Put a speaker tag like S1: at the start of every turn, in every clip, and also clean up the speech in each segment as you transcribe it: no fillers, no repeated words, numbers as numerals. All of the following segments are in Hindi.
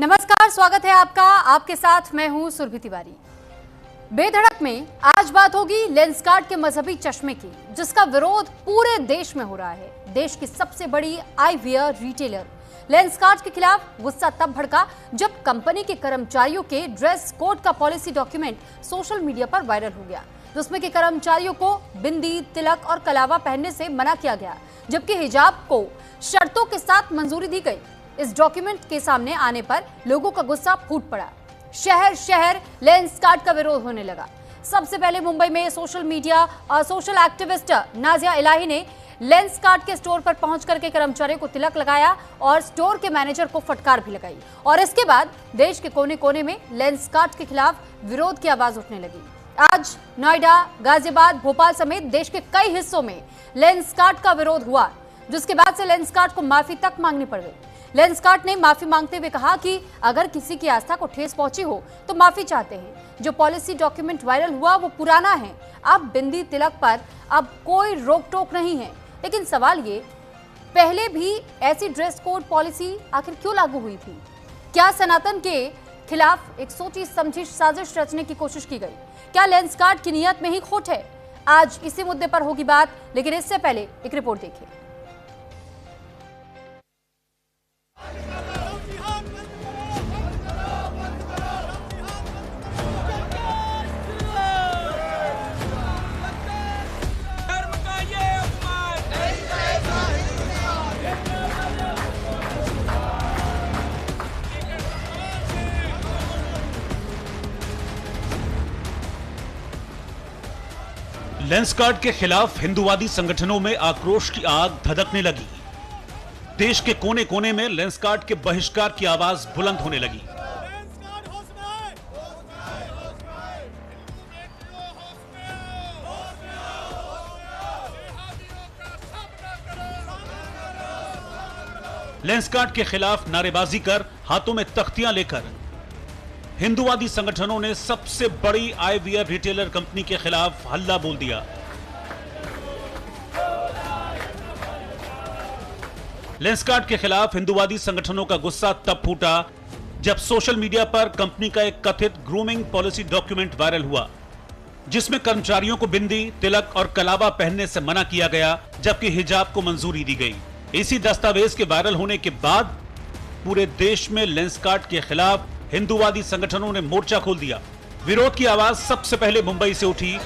S1: नमस्कार, स्वागत है आपका। आपके साथ मैं हूं सुरभि तिवारी। बेधड़क में आज बात होगी लेंसकार्ट के मजहबी चश्मे की, जिसका विरोध पूरे देश में हो रहा है। देश की सबसे बड़ी आईवियर रिटेलर लेंसकार्ट के खिलाफ गुस्सा तब भड़का जब कंपनी के कर्मचारियों के ड्रेस कोड का पॉलिसी डॉक्यूमेंट सोशल मीडिया पर वायरल हो गया, जिसमें कि कर्मचारियों को बिंदी, तिलक और कलावा पहनने से मना किया गया, जबकि हिजाब को शर्तों के साथ मंजूरी दी गई। इस डॉक्यूमेंट के सामने आने पर लोगों का गुस्सा फूट पड़ा। शहर शहर लेंसकार्ट का विरोध होने लगा। सबसे पहले मुंबई में सोशल मीडिया और सोशल एक्टिविस्ट नाजिया इलाही ने लेंसकार्ट के स्टोर पर पहुंच करके कर्मचारियों को तिलक लगाया और स्टोर के मैनेजर को फटकार भी लगाई। और इसके बाद देश के कोने कोने में लेंसकार्ट के खिलाफ विरोध की आवाज उठने लगी। आज नोएडा, गाजियाबाद, भोपाल समेत देश के कई हिस्सों में लेंसकार्ट का विरोध हुआ, जिसके बाद से लेंसकार्ट को माफी तक मांगनी पड़ गई। लेंसकार्ट ने माफी मांगते हुए कहा कि अगर किसी की आस्था को ठेस पहुंची हो तो माफी चाहते हैं। जो पॉलिसी डॉक्यूमेंट वायरल हुआ वो पुराना है। अब बिंदी, तिलक पर अब कोई रोक टोक नहीं है। लेकिन सवाल ये, पहले भी ऐसी ड्रेस कोड पॉलिसी आखिर क्यों लागू हुई थी? क्या सनातन के खिलाफ एक सोची समझी साजिश रचने की कोशिश की गई? क्या लेंसकार्ट की नीयत में ही खोट है? आज इसी मुद्दे पर होगी बात, लेकिन इससे पहले एक रिपोर्ट देखिए।
S2: लेंसकार्ट के खिलाफ हिंदूवादी संगठनों में आक्रोश की आग धधकने लगी। देश के कोने कोने में लेंसकार्ट के बहिष्कार की आवाज बुलंद होने लगी। लेंसकार्ट के खिलाफ नारेबाजी कर, हाथों में तख्तियां लेकर हिंदूवादी संगठनों ने सबसे बड़ी आईवियर रिटेलर कंपनी के खिलाफ हल्ला बोल दिया। लेंसकार्ट के खिलाफ हिंदूवादी संगठनों का गुस्सा तब फूटा जब सोशल मीडिया पर कंपनी का एक कथित ग्रूमिंग पॉलिसी डॉक्यूमेंट वायरल हुआ, जिसमें कर्मचारियों को बिंदी, तिलक और कलावा पहनने से मना किया गया, जबकि हिजाब को मंजूरी दी गई। इसी दस्तावेज के वायरल होने के बाद पूरे देश में लेंसकार्ट के खिलाफ हिंदूवादी संगठनों ने मोर्चा खोल दिया। विरोध की आवाज सबसे पहले मुंबई से उठी।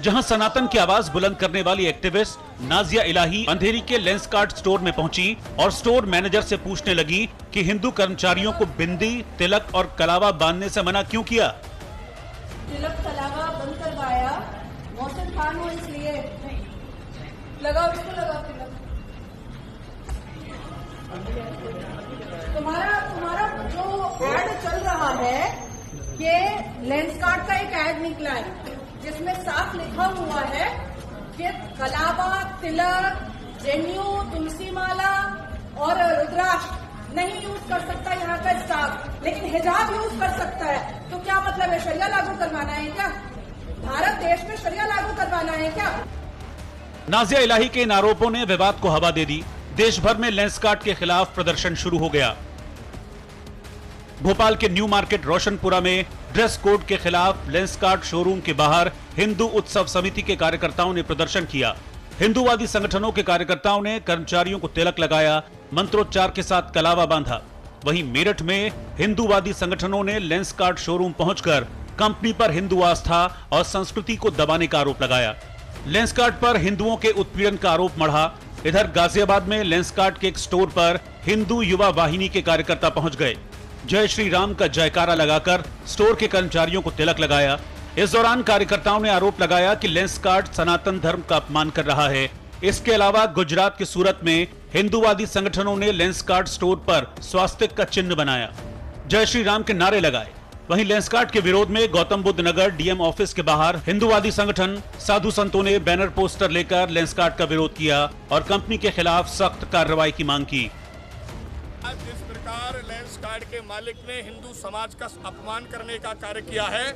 S2: जहां सनातन की आवाज बुलंद करने वाली एक्टिविस्ट नाजिया इलाही अंधेरी के लेंसकार्ट स्टोर में पहुंची और स्टोर मैनेजर से पूछने लगी कि हिंदू कर्मचारियों को बिंदी, तिलक और कलावा बांधने से मना क्यों किया।
S3: तिलक कलावा बंद करवाया, मौसम खान हो इसलिए लगाओ, इसको लगाओ तिलक। तुम्हारा जो एड चल रहा है, ये लेंसकार्ट का एक एड निकला है जिसमें साफ लिखा हुआ है कि कलावा, तिलक, जनेऊ, तुलसी माला और रुद्राक्ष नहीं यूज कर सकता यहाँ का स्टाफ, लेकिन हिजाब यूज कर सकता है। तो क्या मतलब है? शरिया लागू करवाना है क्या? भारत देश में शरिया लागू करवाना है क्या?
S2: नाजिया इलाही के इन आरोपों ने विवाद को हवा दे दी। देश भर में लेंसकार्ट के खिलाफ प्रदर्शन शुरू हो गया। भोपाल के न्यू मार्केट रोशनपुरा में ड्रेस कोड के खिलाफ लेंसकार्ट शोरूम के बाहर हिंदू उत्सव समिति के कार्यकर्ताओं ने प्रदर्शन किया। हिंदूवादी संगठनों के कार्यकर्ताओं ने कर्मचारियों को तिलक लगाया, मंत्रोच्चार के साथ कलावा बांधा। वहीं मेरठ में हिंदूवादी संगठनों ने लेंसकार्ट शोरूम पहुंचकर कंपनी पर हिंदू आस्था और संस्कृति को दबाने का आरोप लगाया। लेंसकार्ट पर हिंदुओं के उत्पीड़न का आरोप मढ़ा। इधर गाजियाबाद में लेंसकार्ट के एक स्टोर पर हिंदू युवा वाहिनी के कार्यकर्ता पहुंच गए। जय श्री राम का जयकारा लगाकर स्टोर के कर्मचारियों को तिलक लगाया। इस दौरान कार्यकर्ताओं ने आरोप लगाया कि लेंसकार्ट सनातन धर्म का अपमान कर रहा है। इसके अलावा गुजरात के सूरत में हिंदूवादी संगठनों ने लेंसकार्ट स्टोर पर स्वास्तिक का चिन्ह बनाया, जय श्री राम के नारे लगाए। वहीं लेंसकार्ट के विरोध में गौतम बुद्ध नगर डीएम ऑफिस के बाहर हिंदूवादी संगठन, साधु संतों ने बैनर पोस्टर लेकर लेंसकार्ट का विरोध किया और कंपनी के खिलाफ सख्त कार्रवाई की मांग की।
S4: आज जिस प्रकार लेंसकार्ट के मालिक ने हिंदू समाज का अपमान करने का कार्य किया है,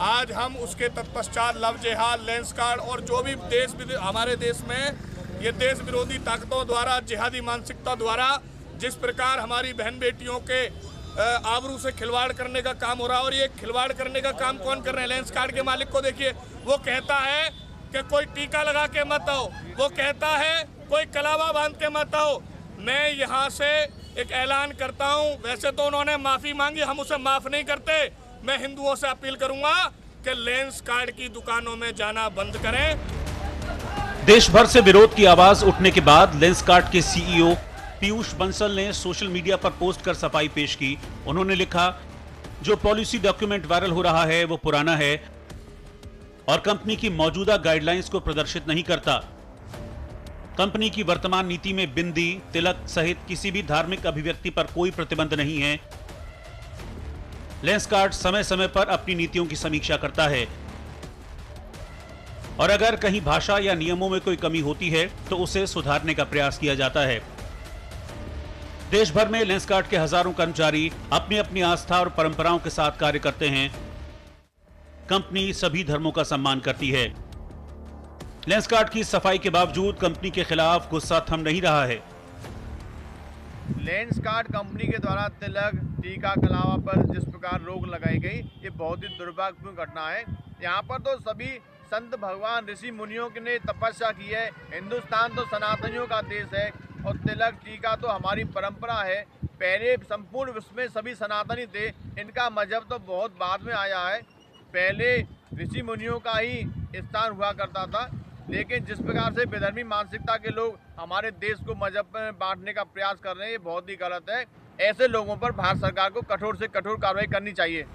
S4: आज हम उसके तत्पश्चात लव जिहाद, लेंसकार्ट और जो भी हमारे देश में ये देश विरोधी ताकतों द्वारा, जिहादी मानसिकता द्वारा जिस प्रकार हमारी बहन बेटियों के आबरू से खिलवाड़ करने का काम हो रहा है। और ये खिलवाड़ करने का काम कौन कर रहे हैं? लेंस कार्ड के मालिक को देखिए, वो कहता है कि कोई टीका लगा के मत आओ, वो कहता है कोई कलावा बांध के मत आओ। मैं यहाँ से एक ऐलान करता हूँ, वैसे तो उन्होंने माफ़ी मांगी, हम उसे माफ़ नहीं करते। मैं हिंदुओं से अपील करूँगा कि लेंस कार्ड की दुकानों में जाना बंद करें।
S2: देश भर से विरोध की आवाज उठने के बाद लेंस कार्ड के सीईओ पीयूष बंसल ने सोशल मीडिया पर पोस्ट कर सफाई पेश की। उन्होंने लिखा, जो पॉलिसी डॉक्यूमेंट वायरल हो रहा है वो पुराना है और कंपनी की मौजूदा गाइडलाइंस को प्रदर्शित नहीं करता। कंपनी की वर्तमान नीति में बिंदी, तिलक सहित किसी भी धार्मिक अभिव्यक्ति पर कोई प्रतिबंध नहीं है। लेंस कार्ड समय समय पर अपनी नीतियों की समीक्षा करता है और अगर कहीं भाषा या नियमों में कोई कमी होती है तो उसे सुधारने का प्रयास किया जाता है। देश भर में लेंस कार्ड के हजारों कर्मचारी अपनी अपनी आस्था और परंपराओं के साथ कार्य करते हैं। कंपनी सभी धर्मों का सम्मान करती है। लेंस कार्ड की सफाई के बावजूद कंपनी के खिलाफ गुस्सा थम नहीं रहा है।
S5: लेंस कार्ड कंपनी के द्वारा तिलक, टीका, कलावा पर जिस प्रकार रोक लगाई गई, ये बहुत ही दुर्भाग्यपूर्ण घटना है। यहाँ पर तो सभी संत, भगवान, ऋषि मुनियों ने तपस्या की है। हिंदुस्तान तो सनातनियों का देश है और तिलक, टीका तो हमारी परंपरा है। पहले संपूर्ण विश्व में सभी सनातनी थे, इनका मजहब तो बहुत बाद में आया है। पहले ऋषि मुनियों का ही स्थान हुआ करता था, लेकिन जिस प्रकार से विधर्मी मानसिकता के लोग हमारे देश को मजहब में बांटने का प्रयास कर रहे हैं, ये बहुत ही गलत है। ऐसे लोगों पर भारत सरकार को कठोर से कठोर कार्रवाई करनी चाहिए।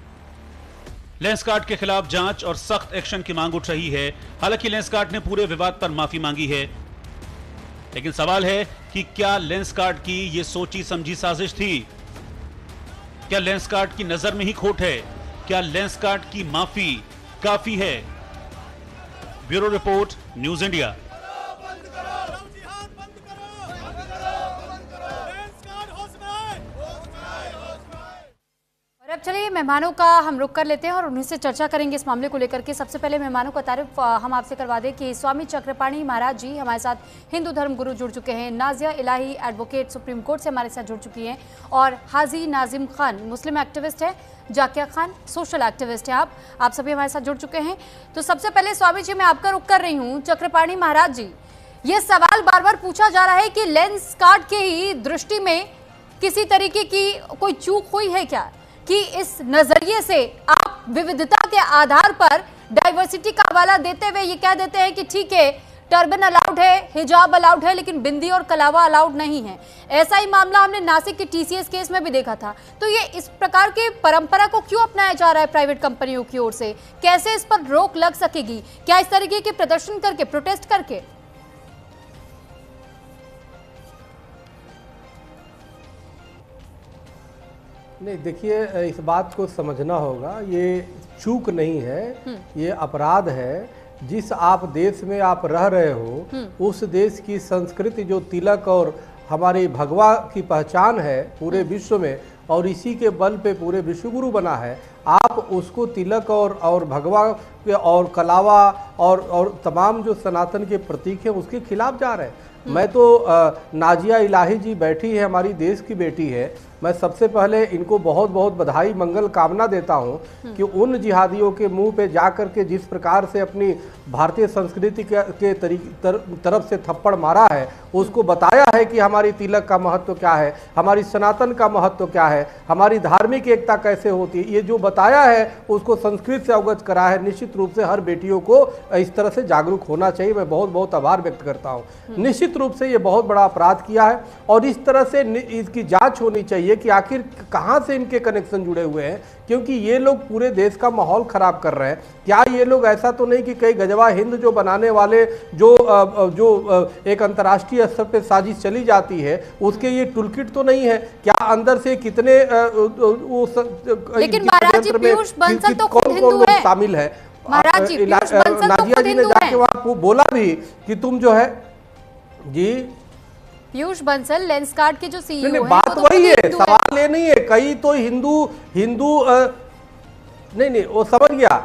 S2: लेंस कार्ड के खिलाफ जांच और सख्त एक्शन की मांग उठ रही है। हालांकि लेंस कार्ड ने पूरे विवाद पर माफी मांगी है, लेकिन सवाल है कि क्या लेंस कार्ड की ये सोची समझी साजिश थी? क्या लेंस कार्ड की नजर में ही खोट है? क्या लेंस कार्ड की माफी काफी है? Bureau report, news India.
S1: और अब चलिए मेहमानों का हम रुख कर लेते हैं और उन्हीं से चर्चा करेंगे इस मामले को लेकर के। सबसे पहले मेहमानों का तारुफ हम आपसे करवा दें कि स्वामी चक्रपाणी महाराज जी हमारे साथ हिंदू धर्म गुरु जुड़ चुके हैं। नाजिया इलाही एडवोकेट सुप्रीम कोर्ट से हमारे साथ जुड़ चुकी हैं और हाजी नाजिम खान मुस्लिम एक्टिविस्ट है। जाकिया खान सोशल एक्टिविस्ट है। आप सभी हमारे साथ जुड़ चुके हैं। तो सबसे पहले स्वामी जी मैं आपका रुख कर रही हूँ। चक्रपाणी महाराज जी, ये सवाल बार बार पूछा जा रहा है कि लेंस कार्ड के ही दृष्टि में किसी तरीके की कोई चूक हुई है क्या, कि इस नजरिए से आप विविधता के आधार पर डाइवर्सिटी का हवाला देते हुए ये कह देते हैं कि ठीक है टर्बन अलाउड है, हिजाब अलाउड है, लेकिन बिंदी और कलावा अलाउड नहीं है। ऐसा ही मामला हमने नासिक के टीसीएस केस में भी देखा था। तो ये इस प्रकार के परंपरा को क्यों अपनाया जा रहा है प्राइवेट कंपनियों की ओर से? कैसे इस पर रोक लग सकेगी? क्या इस तरीके के प्रदर्शन करके, प्रोटेस्ट करके?
S6: नहीं, देखिए इस बात को समझना होगा, ये चूक नहीं है, ये अपराध है। जिस आप देश में आप रह रहे हो उस देश की संस्कृति जो तिलक और हमारे भगवा की पहचान है पूरे विश्व में, और इसी के बल पे पूरे विश्वगुरु बना है, आप उसको तिलक और भगवा और कलावा और तमाम जो सनातन के प्रतीक हैं उसके खिलाफ जा रहे हैं। मैं तो नाजिया इलाही जी बैठी है, हमारी देश की बेटी है, मैं सबसे पहले इनको बहुत बहुत बधाई मंगल कामना देता हूं कि उन जिहादियों के मुंह पे जाकर के जिस प्रकार से अपनी भारतीय संस्कृति के तरफ से थप्पड़ मारा है, उसको बताया है कि हमारी तिलक का महत्व क्या है, हमारी सनातन का महत्व क्या है, हमारी धार्मिक एकता कैसे होती है, ये जो बताया है उसको संस्कृत से अवगत करा है। निश्चित रूप से हर बेटियों को इस तरह से जागरूक होना चाहिए। मैं बहुत बहुत आभार व्यक्त करता हूँ। निश्चित रूप से ये बहुत बड़ा अपराध किया है और इस तरह से इसकी जांच होनी चाहिए कि आखिर कहां से इनके कनेक्शन जुड़े हुए हैं, क्योंकि ये लोग पूरे देश का माहौल खराब कर रहे हैं। क्या ये लोग ऐसा तो नहीं कि कई गजवा हिंद जो बनाने वाले जो एक अंतर्राष्ट्रीय स्तर पे साजिश चली जाती है उसके ये टूलकिट तो नहीं है? क्या अंदर से कितने
S1: लेकिन महाराज जी पीयूष बंसल तो खुद हिंदू है,
S6: शामिल है।
S1: महाराज जी पीयूष बंसल तो खुद हिंदू है।
S6: जाके वहां बोला भी कि तुम जो है जी
S1: पीयूष बंसल लेंस कार्ड के जो सीईओ हैं,
S6: बात वही है, सवाल ये नहीं है। कई तो हिंदू नहीं वो समझ गया।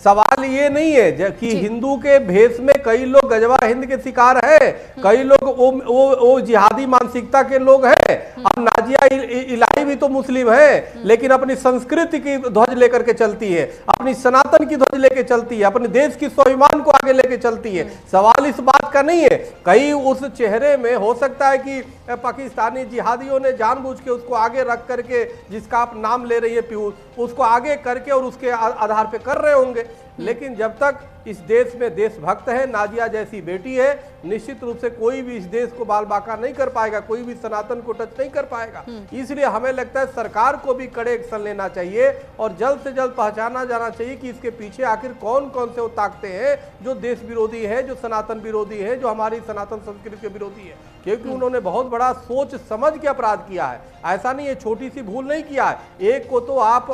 S6: सवाल ये नहीं है कि हिंदू के भेष में कई लोग गजवा हिंद के शिकार है, कई लोग वो जिहादी मानसिकता के लोग हैं। अब नाजिया इलाही भी तो मुस्लिम है, लेकिन अपनी संस्कृति की ध्वज लेकर के चलती है, अपनी सनातन की ध्वज लेके चलती है, अपने देश की स्वाभिमान को आगे लेके चलती है। सवाल इस बात का नहीं है। कहीं उस चेहरे में हो सकता है कि पाकिस्तानी जिहादियों ने जानबूझ के उसको आगे रख करके, जिसका आप नाम ले रही है पीयूष, उसको आगे करके और उसके आधार पे कर रहे होंगे। लेकिन जब तक इस देश में देशभक्त है, नाजिया जैसी बेटी है, निश्चित रूप से कोई भी इस देश को बाल बाका नहीं कर पाएगा, कोई भी सनातन को टच नहीं कर पाएगा। इसलिए हमें लगता है सरकार को भी कड़े एक्शन लेना चाहिए और जल्द से जल्द पहचाना जाना चाहिए कि इसके पीछे आखिर कौन कौन से वो ताकतें हैं जो देश विरोधी है, जो सनातन विरोधी है, जो हमारी सनातन संस्कृति के विरोधी है। क्योंकि उन्होंने बहुत बड़ा सोच समझ के अपराध किया है, ऐसा नहीं है छोटी सी भूल नहीं किया है। एक को तो आप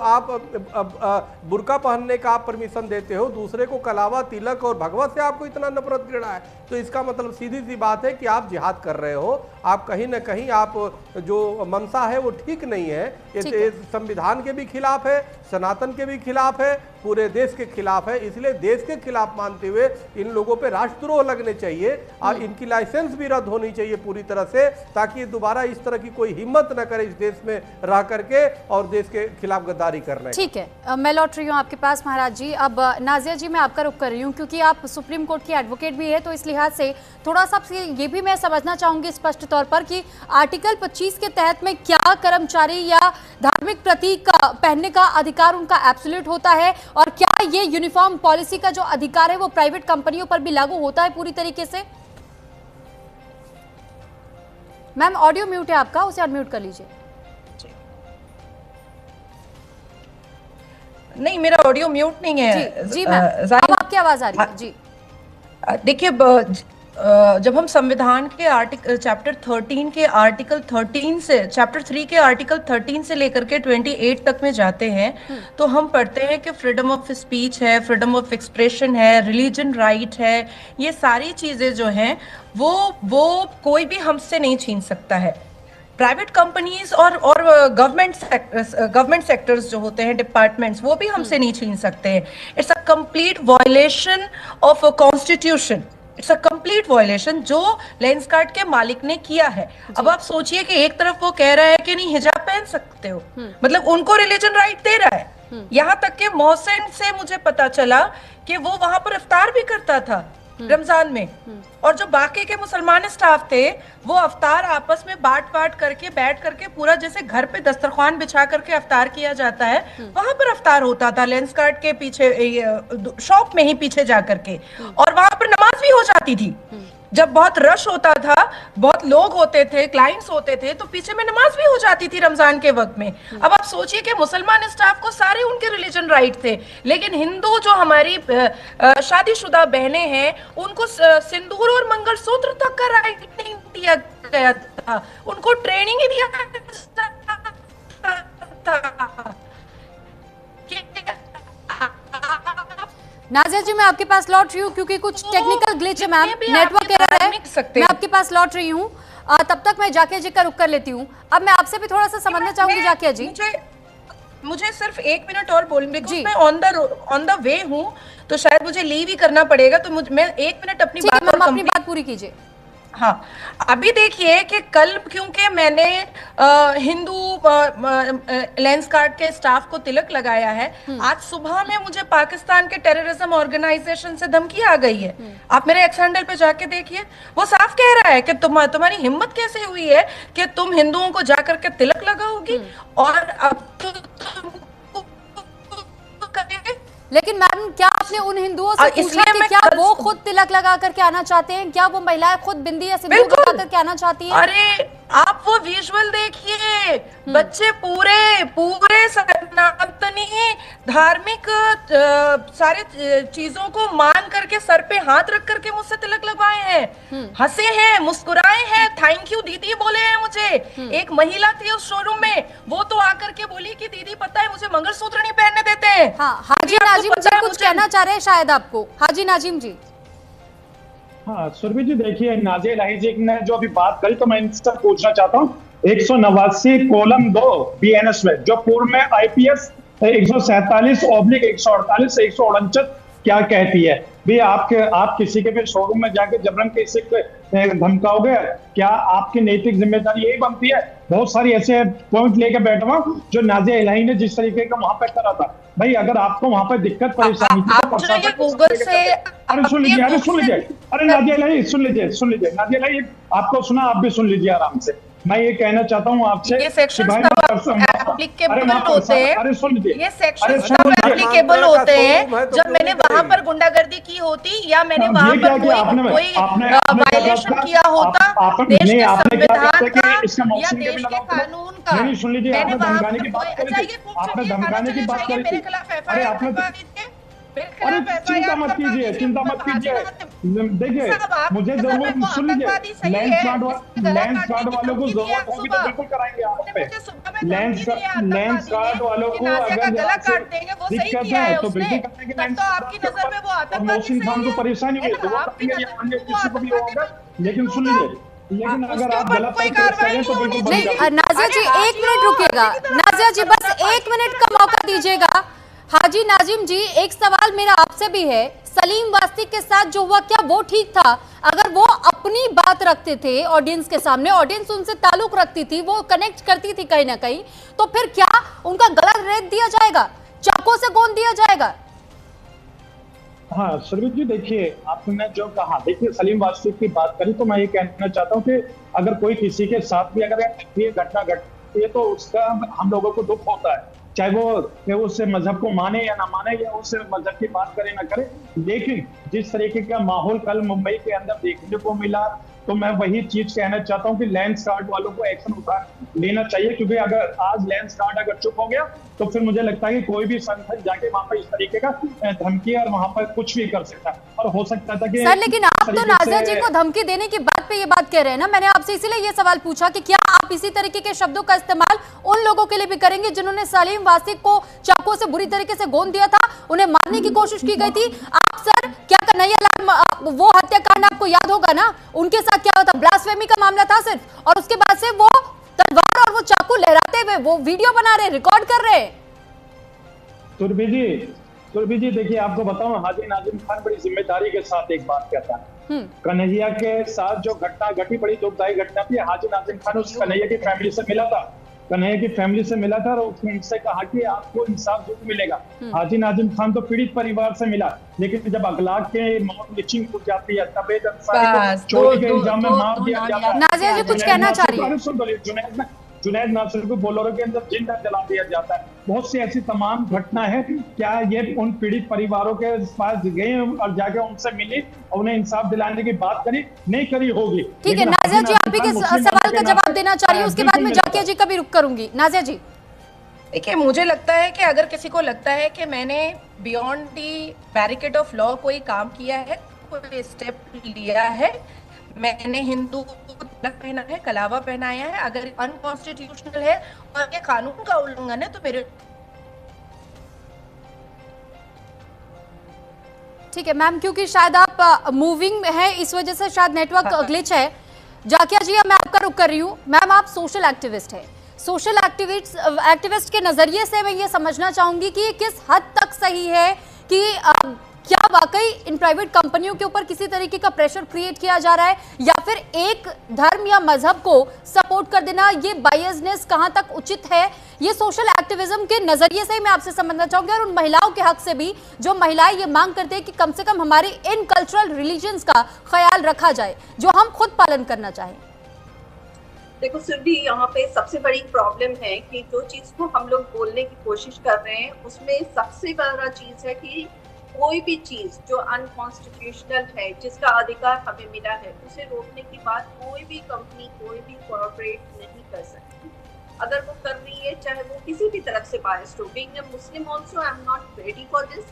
S6: बुर्का पहनने का आप परमिशन देते हो, दूसरे को कलावा, तिलक और भगवा से आपको इतना नफरत घृणा है, तो इसका मतलब सीधी सी बात है कि आप जिहाद कर रहे हो। आप कहीं ना कहीं आप जो मंशा है वो ठीक नहीं है। ये संविधान के भी खिलाफ है, सनातन के भी खिलाफ है, पूरे देश के खिलाफ है। इसलिए देश के खिलाफ मानते हुए इन लोगों पे राष्ट्रद्रोह लगने चाहिए और इनकी लाइसेंस भी रद्द होनी चाहिए पूरी तरह से, ताकि दोबारा इस तरह की कोई हिम्मत न करे इस देश में रह करके और देश के खिलाफ गद्दारी करने।
S1: ठीक है, मैं लौट रही हूँ आपके पास महाराज जी। अब नाजिया जी, मैं आपका रुख कर रही हूँ क्योंकि आप सुप्रीम कोर्ट की एडवोकेट भी है, तो इस लिहाज से थोड़ा सा ये भी मैं समझना चाहूंगी स्पष्ट तौर पर कि आर्टिकल 25 के तहत में क्या कर्मचारी या धार्मिक प्रतीक पहनने का अधिकार उनका एब्सोल्यूट होता है, और क्या ये यूनिफॉर्म पॉलिसी का जो अधिकार है वो प्राइवेट कंपनियों पर भी लागू होता है पूरी तरीके से? मैम ऑडियो म्यूट है आपका, उसे अनम्यूट कर लीजिए।
S7: नहीं, मेरा ऑडियो म्यूट नहीं है।
S1: जी मैम, अब आपकी आवाज आ रही है जी।
S7: देखिए, जब हम संविधान के चैप्टर 13 के आर्टिकल 13 से चैप्टर 3 के आर्टिकल 13 से लेकर के 28 तक में जाते हैं, तो हम पढ़ते हैं कि फ्रीडम ऑफ स्पीच है, फ्रीडम ऑफ एक्सप्रेशन है, रिलीजन राइट है। ये सारी चीजें जो हैं वो कोई भी हमसे नहीं छीन सकता है। प्राइवेट कंपनीज और गवर्नमेंट सेक्टर्स जो होते हैं, डिपार्टमेंट्स, वो भी हमसे नहीं छीन सकते हैं। It's a complete violation of constitution, it's a complete violation जो लेंसकार्ट के मालिक ने किया है। अब आप सोचिए कि एक तरफ वो कह रहा है कि नहीं हिजाब पहन सकते हो, मतलब उनको रिलीजन राइट दे रहा है। यहाँ तक कि मोहसिन से मुझे पता चला कि वो वहां पर इफ्तार भी करता था रमजान में, और जो बाकी के मुसलमान स्टाफ थे वो अफ्तार आपस में बांट करके बैठ करके पूरा जैसे घर पे दस्तरखान बिछा करके अफ्तार किया जाता है, वहां पर अफ्तार होता था लेंसकार्ट के पीछे, शॉप में ही पीछे जा करके, और वहां पर नमाज भी हो जाती थी। जब बहुत रश होता था, बहुत लोग होते थे, क्लाइंट्स होते थे, तो पीछे में नमाज भी हो जाती थी रमजान के वक्त में। अब आप सोचिए कि मुसलमान स्टाफ को सारे उनके रिलीजन राइट थे, लेकिन हिंदू जो हमारी शादीशुदा बहनें हैं उनको सिंदूर और मंगलसूत्र तक का राइट नहीं दिया गया था, उनको ट्रेनिंग ही दिया था।
S1: नाजिया जी, मैं आपके पास लौट रही हूँ क्योंकि कुछ टेक्निकल ग्लिच है मैम, नेटवर्क एरर है। मैं आपके पास लौट रही हूँ, तब तक मैं जाकिया जी का रुख कर लेती हूँ। अब मैं आपसे भी थोड़ा सा समझना चाहूंगी जाकिया जी।
S7: मुझे सिर्फ 1 मिनट और बोलूंगी, मैं ऑन द वे हूँ, तो शायद मुझे लीव ही करना पड़ेगा, तो मैं 1 मिनट अपनी बात
S1: पूरी कीजिए।
S7: हाँ, अभी देखिए कि कल क्योंकि मैंने हिंदू लेंसकार्ट के स्टाफ को तिलक लगाया है, आज सुबह में मुझे पाकिस्तान के टेररिज्म ऑर्गेनाइजेशन से धमकी आ गई है। आप मेरे एक्स हैंडल पे जाके देखिए, वो साफ कह रहा है कि तुम्हारी हिम्मत कैसे हुई है कि तुम हिंदुओं को जाकर के तिलक लगाओगी, और अब
S1: लेकिन मैम, क्या आपने उन हिंदुओं से पूछा कि क्या वो खुद तिलक लगा करके आना चाहते हैं? क्या वो महिलाएं खुद बिंदी या सिंदूर लगा करके आना चाहती हैं?
S7: अरे आप वो विजुअल देखिए, बच्चे पूरे सनातनी धार्मिक सारे चीजों को मान करके सर पे हाथ रख करके मुझसे तिलक लगवाए हैं, हंसे हैं, मुस्कुराए हैं, थैंक यू दीदी बोले हैं मुझे। एक महिला थी उस शोरूम में, वो तो आकर के बोली कि दीदी पता है मुझे मंगलसूत्र नहीं पहनने देते हैं।
S1: हाँ, हाजी नाजिम जी कुछ कहना चाह रहे हैं शायद आपको। हाजी नाजिम जी।
S8: हाँ सुरभि जी, देखिए नाजिया इलाही जी ने जो अभी बात करी, तो मैं इनसे पूछना चाहता हूँ 189:2 BNS में, जो पूर्व में IPS 147/148 से 149 क्या कहती है। भी आप किसी के भी शोरूम में जाके जबरन किसी को धमकाओगे, क्या आपकी नैतिक जिम्मेदारी यही बनती है? बहुत सारी ऐसे पॉइंट लेके बैठा हूँ जो नाजिया इलाही ने जिस तरीके का वहां पे करा था। भाई अगर आपको वहां पे दिक्कत परेशानी थी तो
S7: गूगल से
S8: अरे सुन लीजिए, अरे नाजिया इलाही सुन लीजिए नाजिया इलाही, आपको सुना, आप भी सुन लीजिए आराम से। मैं ये कहना चाहता हूँ आपसे,
S7: ये सेक्शंस एप्लीकेबल होते हैं,
S8: अरे सुन लीजिए,
S7: ये सेक्शंस तब एप्लीकेबल होते हैं जब मैंने वहां पर गुंडागर्दी की होती या मैंने वहां पर कोई वायलेशन किया होता देश के संविधान का या देश के कानून का।
S8: नहीं सुन लीजिए, आपने धमकाने की बात करी थी,
S7: आपने धमकाने की बात करी थी,
S8: अरे आपने, अरे चिंता मत कीजिए, देखिए मुझे जरूरत, सुन लीजिए, लैंड कार्ड वालों को जरूरत होगी तो बिल्कुल कराएंगे आप पे। लैंड कार्ड वालों को अगर दिक्कत है तो बिल्कुल कराएंगे। मोहसिन खान को परेशानी हुई तो वो करेंगे, या अन्य किसी को भी होगा। लेकिन सुन लीजिए, लेकिन अगर आप गलत करें तो बिल्कुल
S1: नहीं। नाजिया जी 1 मिनट रुकिएगा, नाजिया जी बस 1 मिनट का मौका दीजिएगा। हाजी नाजिम जी, एक सवाल मेरा आपसे भी है, सलीम वास्तिक के साथ जो हुआ क्या वो ठीक था? अगर वो अपनी बात रखते थे ऑडियंस के सामने, ऑडियंस उनसे ताल्लुक रखती थी, वो कनेक्ट करती थी कहीं ना कहीं, तो फिर क्या उनका गला रेत दिया जाएगा, चाकू से गोंद दिया जाएगा?
S8: हाँ सुरभि जी, देखिए आपने जो कहा, देखिए सलीम वास्तिक की बात करी तो मैं ये कहना चाहता हूँ कि अगर कोई किसी के साथ भी अगर ये घटना घटती है तो उसका हम लोगों को दुख होता है, चाहे वो उस मजहब को माने या ना माने या उस मजहब की बात करे ना करे। लेकिन जिस तरीके का माहौल कल मुंबई के अंदर देखने को मिला, तो मैं वही चीज कहना चाहता हूं कि लैंड कार्ड वालों को एक्शन उठा लेना चाहिए, क्योंकि अगर आज लैंड कार्ड अगर चुप हो गया तो फिर मुझे लगता है कि कोई भी संगठन जाके वहां पर इस तरीके का धमकी और वहां पर कुछ भी कर सकता है। और हो सकता था कि
S1: सर, लेकिन आप तो नाजिया जी को धमकी देने की बात पे ये बात कह रहे हैं ना। मैंने आपसे इसीलिए ये सवाल पूछा कि क्या आप इसी तरीके के शब्दों का इस्तेमाल उन लोगों के लिए भी करेंगे जिन्होंने सलीम वास्तिक को चाकू से बुरी तरीके से गोंद दिया था, उन्हें मारने की कोशिश की गई थी? आप सर क्या कन्हैया लाल वो हत्याकांड आपको याद होगा ना, उनके साथ क्या हुआ था? ब्लास्फेमी का मामला था सिर्फ, और उसके बाद से वो तलवार और वो चाकू लहराते हुए वो वीडियो बना रहे, रिकॉर्ड कर रहे।
S8: सुरभि जी देखिए, आपको बताऊं, हाजी नाजिम खान बड़ी जिम्मेदारी के साथ एक बात कहता है। कन्हैया के साथ जो घटना घटी, बड़ी दुखदायी घटना थी। हाजी नाजिम खान उस कन्हैया की फैमिली से मिला था, और उनसे कहा कि आपको इंसाफ जरूर मिलेगा। हाजी नाजिम खान तो पीड़ित परिवार से मिला, लेकिन जब अखलाक के मौत लिचिंग हो जाती है, तबेद अंसारी को चोरी के इल्जाम में मार दिया जाता है।
S1: नाजिया जी कुछ कहना चाह रही है?
S8: जुनैद नासिर को बोलेरो के अंदर जिंदा जला दिया जाता है। बहुत सी ऐसी तमाम घटना है। क्या ये उन पीड़ित परिवारों के पास गए और जाके उनसे मिली और उन्हें इंसाफ दिलाने की बात करी? नहीं करी होगी।
S1: ठीक है नाजिया जी, आप ही के सवाल का जवाब देना चाह रही हूँ, उसके बाद में जाकिया जी का भी रुख करूंगी। नाजिया जी
S7: देखिए, मुझे लगता है कि अगर किसी को लगता है कि मैंने beyond the barricade of law कोई काम किया है, कोई स्टेप लिया है, मैंने हिंदू तिलक पहना है, कलावा पहनाया है, अगर अनकॉन्स्टिट्यूशनल है और ये कानून का उल्लंघन है तो मेरे।
S1: ठीक है मैम, क्योंकि शायद आप मूविंग में है इस वजह से शायद नेटवर्क ग्लिच है। जाकिया जी अब मैं आपका रुख कर रही हूँ। मैम आप सोशल एक्टिविस्ट है, सोशल एक्टिविस्ट के नजरिए से मैं ये समझना चाहूंगी कि ये किस हद तक सही है कि क्या वाकई इन प्राइवेट कंपनियों के ऊपर किसी तरीके का प्रेशर क्रिएट किया जा रहा है, या फिर एक धर्म या मजहब को सपोर्ट कर देना, ये बायसनेस कहां तक उचित है? ये सोशल एक्टिविज्म के नजरिए से ही मैं आपसे समझना चाहूंगी, और उन महिलाओं के हक से भी जो महिलाएं ये मांग करते हैं कि कम से कम हमारे इन कल्चरल रिलीजन्स का ख्याल रखा जाए जो हम खुद पालन करना चाहें।
S9: देखो सुरभि, यहाँ पे सबसे बड़ी प्रॉब्लम है कि जो चीज को हम लोग बोलने की कोशिश कर रहे हैं उसमें सबसे बड़ा चीज है कि कोई भी चीज जो अनकॉन्स्टिट्यूशनल है, जिसका अधिकार हमें मिला है, उसे रोकने की बात कोई भी कंपनी, कोई भी कॉर्पोरेट नहीं कर सकती। अगर वो कर रही है, चाहे वो किसी भी तरफ से बायस्ड हो। Being a Muslim also I am not ready for this,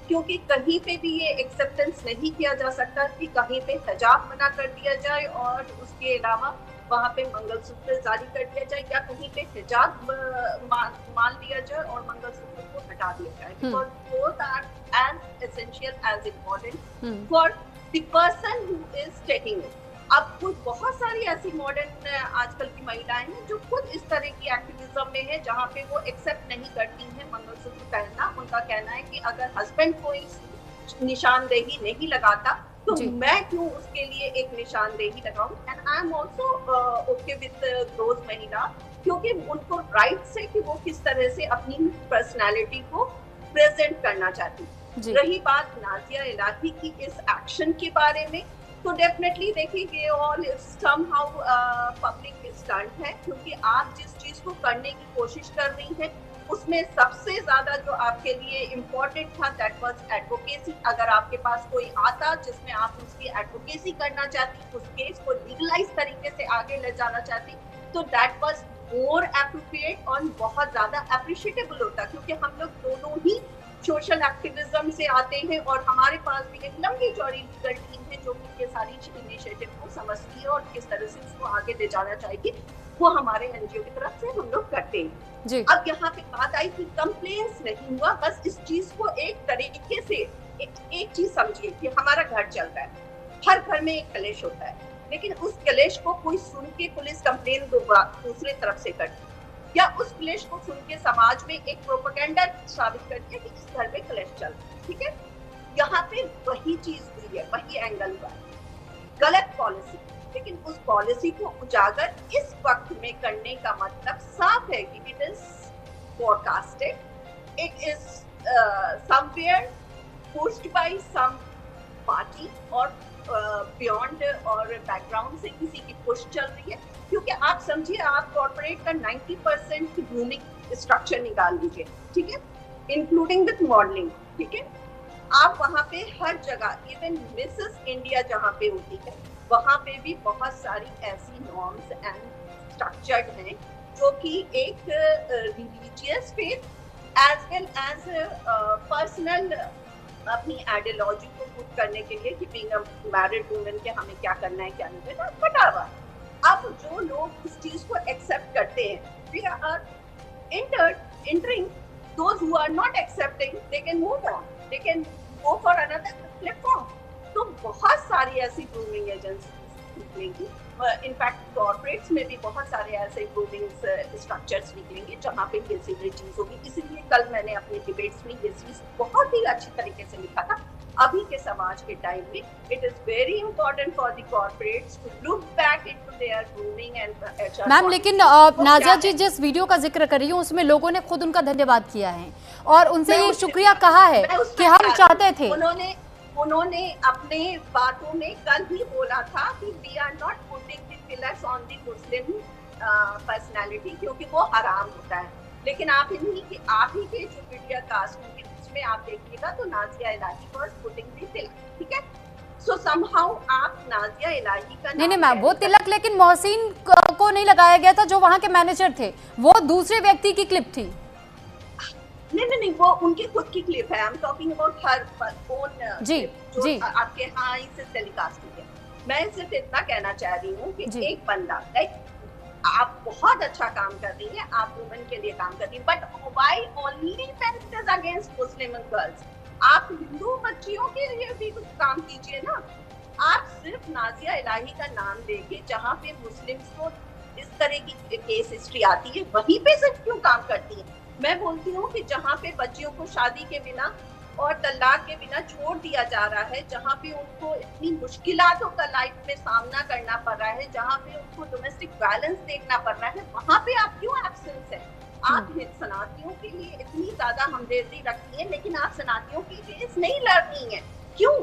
S9: क्योंकि कहीं पे भी ये एक्सेप्टेंस नहीं किया जा सकता कि कहीं पे हिजाब मना कर दिया जाए और उसके अलावा वहाँ पे मंगलसूत्र जारी कर दिया जाए, या कहीं पे हिजाब मान लिया जाए और मंगलसूत्र को हटा दिया जाए, because both are as essential as important for the person who is taking it. अब कुछ बहुत सारी ऐसी मॉडर्न आजकल की महिलाएं हैं जो खुद इस तरह की एक्टिविज्म में है, जहाँ पे वो एक्सेप्ट नहीं करती हैं मंगलसूत्र पहनना। उनका कहना है कि अगर हस्बैंड कोई निशानदेही नहीं लगाता, तो मैं क्यों उसके लिए एक निशानदेही लगाऊं? And I am also okay with those महिला, क्योंकि उनको राइट्स है कि वो किस तरह से अपनी पर्सनालिटी को प्रेजेंट करना चाहती। रही बात नाजिया इलाही की इस एक्शन के बारे में, तो डेफिनेटली देखिए ये ऑल समहाउ पब्लिक स्टंट है, क्योंकि आप जिस चीज को करने की कोशिश कर रही हैं उसमें सबसे ज्यादा जो आपके लिए इम्पोर्टेंट था दैट वाज एडवोकेसी। अगर आपके पास कोई आता जिसमें आप उसकी एडवोकेसी करना चाहती, उस केस को लीगलाइज तरीके से आगे ले जाना चाहती, तो दैट वाज मोर एप्रोप्रिएट और बहुत ज्यादा अप्रिशिएटेबल होता, क्योंकि हम लोग दोनों ही सोशल एक्टिविज्म से आते हैं और हमारे पास भी एक लंबी चौड़ी लीगल टीम है जो कि ये सारी इनिशिएटिव को समझती है और किस तरह से उसको आगे ले जाना चाहिए, वो हमारे एनजीओ की तरफ से हम लोग करते हैं। अब यहाँ पे बात आई कि कंप्लेंट्स नहीं हुआ, बस इस चीज को एक तरीके से एक चीज समझिए कि हमारा घर चल रहा है, हर घर में एक कलेश होता है, लेकिन उस कलेश को कोई सुन के पुलिस कंप्लेन दूसरे तरफ से करती, या उस कलेश को सुन के समाज में एक प्रोपेगेंडा साबित करती है कि इस घर में कलेश चल रहा है। ठीक है, यहाँ पे वही चीज हुई है, वही एंगल हुआ है, गलत पॉलिसी। लेकिन उस पॉलिसी को उजागर इस वक्त में करने का मतलब साफ है कि it is forecasted, it is somewhere pushed by some party और बियॉन्ड और बैकग्राउंड से किसी की पुश चल रही है। क्योंकि आप समझिए, आप कॉर्पोरेट का 90% ग्रूमिंग स्ट्रक्चर निकाल लीजिए, ठीक है, इंक्लूडिंग विद मॉडलिंग। ठीक है, आप वहाँ पे हर जगह, इवन मिसेस इंडिया जहाँ पे होती है, वहाँ पे भी बहुत सारी ऐसी नॉर्म्स एंड स्ट्रक्चर्ड हैं जो कि एक religious faith as well as personal अपनी आइडियोलॉजी को पुट करने के लिए कि बीइंग अ मैरिड वुमेन के हमें क्या करना है क्या नहीं करना, बता हुआ। अब जो लोग इस चीज को एक्सेप्ट करते हैं, they are entering, those who are not accepting, they can move on, they can go for another platform। तो बहुत सारी ऐसी ग्रूमिंग एजेंसीज निकलेंगी, इनफैक्ट कॉर्पोरेट्स में भी बहुत सारे ऐसे ग्रूमिंग स्ट्रक्चर्स निकलेंगे जहाँ पे ये सारी चीज होगी। इसीलिए कल मैंने अपने डिबेट्स में ये चीज बहुत ही अच्छी तरीके से लिखा था। अभी के समाज के टाइम में it is very important for the corporates to look back into their grooming and HR.
S1: Ma'am, लेकिन नाजिया जी जिस वीडियो का जिक्र कर रही हूँ उसमें लोगों ने खुद उनका धन्यवाद किया है और उनसे ये शुक्रिया कहा है कि हम चाहते थे।
S9: उन्होंने अपने बातों में कल ही बोला था कि we are not putting the fillers on the Muslim personality, क्योंकि वो हराम होता है। लेकिन आप ही के जो मीडिया कास्ट होंगे उसमें आप देखिएगा तो नाजिया इलाही वाज पुटिंग द तिलक। ठीक है, सो समहाउ आप नाजिया इलाही का
S1: नहीं मैम, वो तिलक लेकिन मोहसिन को नहीं लगाया गया था जो वहाँ के मैनेजर थे, वो दूसरे व्यक्ति की क्लिप थी।
S9: नहीं, वो उनकी खुद की क्लिप है। I am talking about her own
S1: जी
S9: आपके यहाँ इसे टेलीकास्ट हुई है। मैं सिर्फ इतना कहना चाह रही हूँ कि एक बंदा, लाइक आप बहुत अच्छा काम कर रही है, आप वुमेन के लिए काम कर रही है, but why only when it is against Muslim girls? आप हिंदू बच्चियों के लिए भी कुछ काम कीजिए ना। आप सिर्फ नाजिया इलाही का नाम लेके जहाँ पे मुस्लिम्स को इस तरह की केस हिस्ट्री आती है वहीं पे सिर्फ क्यों काम करती है? मैं बोलती हूँ कि जहाँ पे बच्चियों को शादी के बिना और तलाक के बिना छोड़ दिया जा रहा है, जहाँ पे उनको इतनी मुश्किलातों का लाइफ में सामना करना पड़ रहा है, जहाँ पे उनको डोमेस्टिक वायलेंस देखना पड़ रहा है, वहाँ पे आप क्यों एब्सेंस है? आप सनातियों के लिए इतनी ज्यादा हमदर्दी रखती है, लेकिन आप सनातियों की केस नहीं लड़ रही है, क्यों?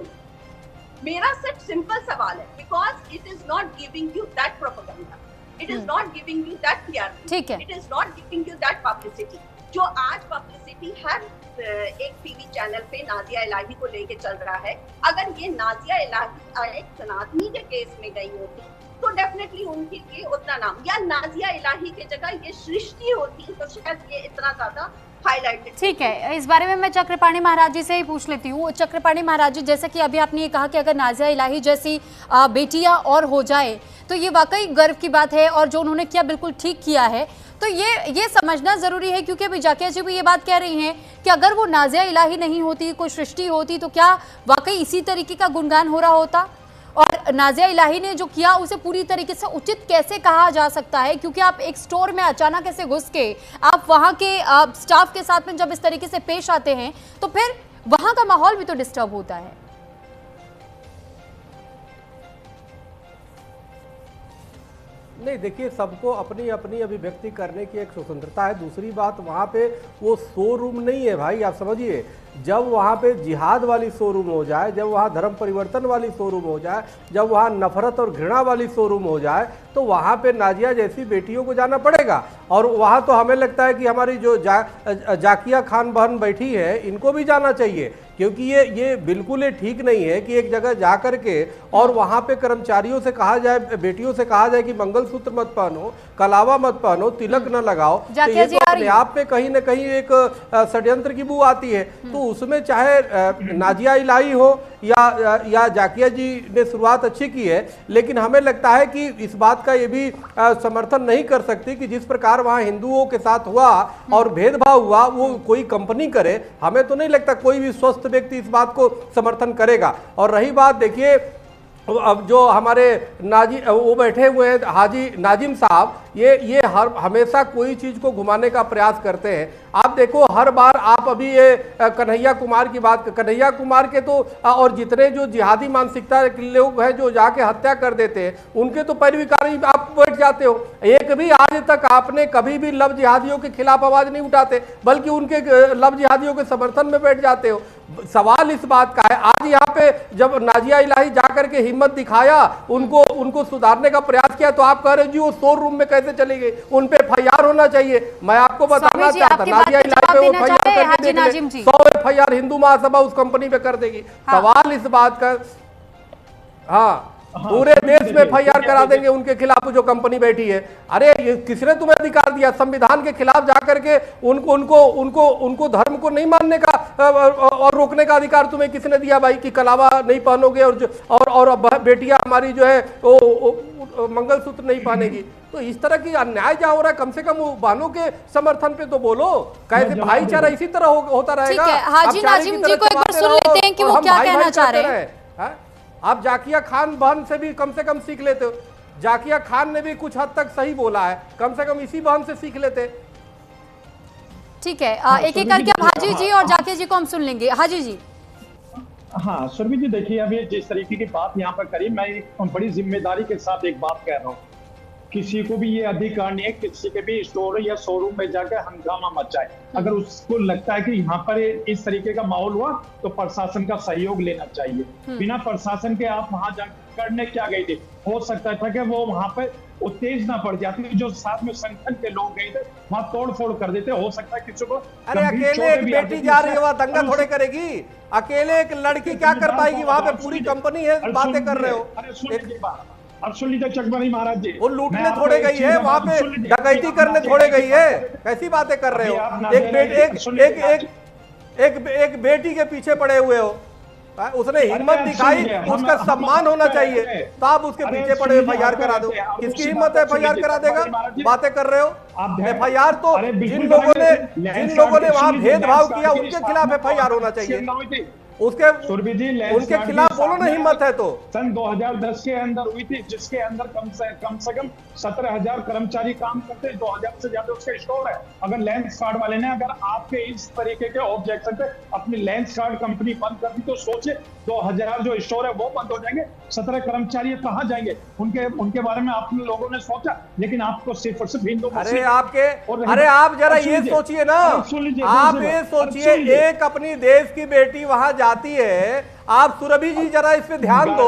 S9: मेरा सिर्फ सिंपल सवाल है, because it is not giving you that propaganda, it is not giving you that TRP,
S1: ठीक है,
S9: it is not giving you that publicity. जो आज पब्लिसिटी हर एक टीवी चैनल पे नाजिया इलाही को लेके चल रहा है, अगर ये नाजिया इलाही एक सनातनी के केस में गई होती तो डेफिनेटली उनके लिए उतना नाम, या नाजिया इलाही की जगह ये सृष्टि होती तो शायद ये इतना ज्यादा हाईलाइटेड।
S1: ठीक है, इस बारे में मैं चक्रपाणी महाराज जी से ही पूछ लेती हूँ। चक्रपाणी महाराज जी, जैसे कि अभी आपने ये कहा कि अगर नाजिया इलाही जैसी बेटियां और हो जाए तो ये वाकई गर्व की बात है और जो उन्होंने किया बिल्कुल ठीक किया है। तो ये समझना जरूरी है, क्योंकि अभी जाकिया जी भी ये बात कह रही हैं कि अगर वो नाजिया इलाही नहीं होती, कोई सृष्टि होती, तो क्या वाकई इसी तरीके का गुणगान हो रहा होता? और नाजिया इलाही ने जो किया उसे पूरी तरीके से उचित कैसे कहा जा सकता है? क्योंकि आप एक स्टोर में अचानक ऐसे घुस के आप वहाँ के स्टाफ के साथ में जब इस तरीके से पेश आते हैं तो फिर वहां का माहौल भी तो डिस्टर्ब होता है।
S6: नहीं, देखिए, सबको अपनी अपनी अभिव्यक्ति करने की एक स्वतंत्रता है। दूसरी बात, वहाँ पे वो शोरूम नहीं है भाई, आप समझिए। जब वहाँ पे जिहाद वाली शोरूम हो जाए, जब वहाँ धर्म परिवर्तन वाली शोरूम हो जाए, जब वहाँ नफरत और घृणा वाली शोरूम हो जाए, तो वहाँ पे नाजिया जैसी बेटियों को जाना पड़ेगा। और वहाँ तो हमें लगता है कि हमारी जो जाकिया खान बहन बैठी है, इनको भी जाना चाहिए, क्योंकि ये बिल्कुल ही ठीक नहीं है कि एक जगह जा कर के और वहाँ पे कर्मचारियों से कहा जाए, बेटियों से कहा जाए कि मंगलसूत्र मत पहनो, कलावा मत पहनो, तिलक न लगाओ। तो ये तो अपने आप पे कहीं न कहीं एक षड्यंत्र की बू आती है। तो उसमें चाहे नाजिया इलाही हो या जाकिया जी ने शुरुआत अच्छी की है, लेकिन हमें लगता है कि इस बात का ये भी समर्थन नहीं कर सकती कि जिस प्रकार वहाँ हिंदुओं के साथ हुआ और भेदभाव हुआ, वो कोई कंपनी करे। हमें तो नहीं लगता कोई भी स्वस्थ व्यक्ति इस बात को समर्थन करेगा। और रही बात, देखिए, अब जो हमारे वो बैठे हुए हैं हाजी नाजिम साहब, ये हमेशा कोई चीज को घुमाने का प्रयास करते हैं। आप देखो, हर बार आप अभी ये कन्हैया कुमार की बात, कन्हैया कुमार के तो और जितने जो जिहादी मानसिकता के लोग हैं जो जाके हत्या कर देते हैं, उनके तो पैरविकारी आप बैठ जाते हो। एक भी आज तक आपने कभी भी लव जिहादियों के खिलाफ आवाज नहीं उठाते, बल्कि उनके लव जिहादियों के समर्थन में बैठ जाते हो। सवाल इस बात का है, आज यहाँ पे जब नाजिया इलाही जाकर के हिम्मत दिखाया, उनको सुधारने का प्रयास किया, तो आप कह रहे जी वो शोरूम में कैसे चली गई, उन पे FIR होना चाहिए। मैं आपको बताना चाहता, नाजिया इलाही पे वो FIR 100 FIR हिंदू महासभा उस कंपनी पे कर देगी। सवाल इस बात का, हाँ, पूरे देश में FIR करा देंगे उनके खिलाफ जो कंपनी बैठी है। अरे किसने तुम्हें अधिकार दिया? संविधान के खिलाफ जाकर के उनको धर्म को नहीं मानने का और रोकने का अधिकार तुम्हें किसने दिया भाई, कि कलावा नहीं पहनोगे और बेटियां हमारी जो है वो मंगलसूत्र नहीं पहनेगी। तो इस तरह की अन्याय जहाँ हो रहा है, कम से कम बहनों के समर्थन पे तो बोलो। कैसे भाईचारा इसी तरह होता रहेगा।
S1: हाजी नाजिम जी को एक बार सुन लेते हैं कि वो क्या कहना चाह रहे हैं।
S6: आप जाकिया खान बहन से भी कम से कम सीख लेते हो। जाकिया खान ने भी कुछ हद तक सही बोला है, कम से कम इसी बहन से सीख लेते।
S1: ठीक है, एक एक करके अब हाजी जी और जाकिया जी को हम सुन लेंगे। हाजी जी।
S8: हाँ सुरभि जी, देखिए अभी जिस तरीके की बात यहाँ पर करी, मैं बड़ी जिम्मेदारी के साथ एक बात कह रहा हूँ। किसी को भी ये अधिकार नहीं है किसी के भी स्टोर या शोरूम में जाकर हंगामा मचाए। अगर उसको लगता है कि यहाँ पर इस तरीके का माहौल हुआ तो प्रशासन का सहयोग लेना चाहिए। बिना प्रशासन के आप वहां जाकर करने क्या गए थे? हो सकता था कि वो वहां पर उत्तेजना पड़ जाती, जो साथ में संगठन के लोग गए थे वहां तोड़ फोड़ कर देते। हो सकता है किसी को,
S6: अरे अकेले एक बेटी जा रही है वहां दंगा थोड़े करेगी? अकेले एक लड़की क्या कर पाएगी? वहां पे पूरी कंपनी है, बातें कर रहे हो।
S8: अब सुन लीजिए चकबनी महाराज जी,
S6: वो लूटने थोड़े गई है, वहां पे डकैती करने थोड़े गई है। कैसी बातें कर रहे हो? एक बेटी के पीछे पड़े हुए हो। उसने हिम्मत दिखाई, उसका सम्मान होना चाहिए, तो आप उसके पीछे पड़े FIR करा दो। किसकी हिम्मत है FIR करा देगा? बातें कर रहे हो। FIR तो जिन लोगों ने वहां भेदभाव किया उनके खिलाफ FIR होना चाहिए। उनके खिलाफ बोलो ना, हिम्मत है तो।
S8: सन 2010 के अंदर हुई थी, जिसके अंदर कम से कम 17,000 कर्मचारी काम करते हैं, 2,000 से ज्यादा उसका स्टोर है। अगर लेंस कार्ड वाले ने अगर आपके इस तरीके के ऑब्जेक्शन पे अपनी लेंस कार्ड कंपनी बंद कर दी, तो सोचे 2,000 जो स्टोर है वो बंद हो जाएंगे, 17 कर्मचारी कहाँ जाएंगे? उनके बारे में आप लोगों ने सोचा? लेकिन आपको सिर्फ और सिर्फ हिंदू,
S6: अरे आप जरा ये सोचिए ना, आप ये सोचिए, एक अपनी देश की बेटी वहां जाती है। आप सुरभि जी जरा इस पे ध्यान दो,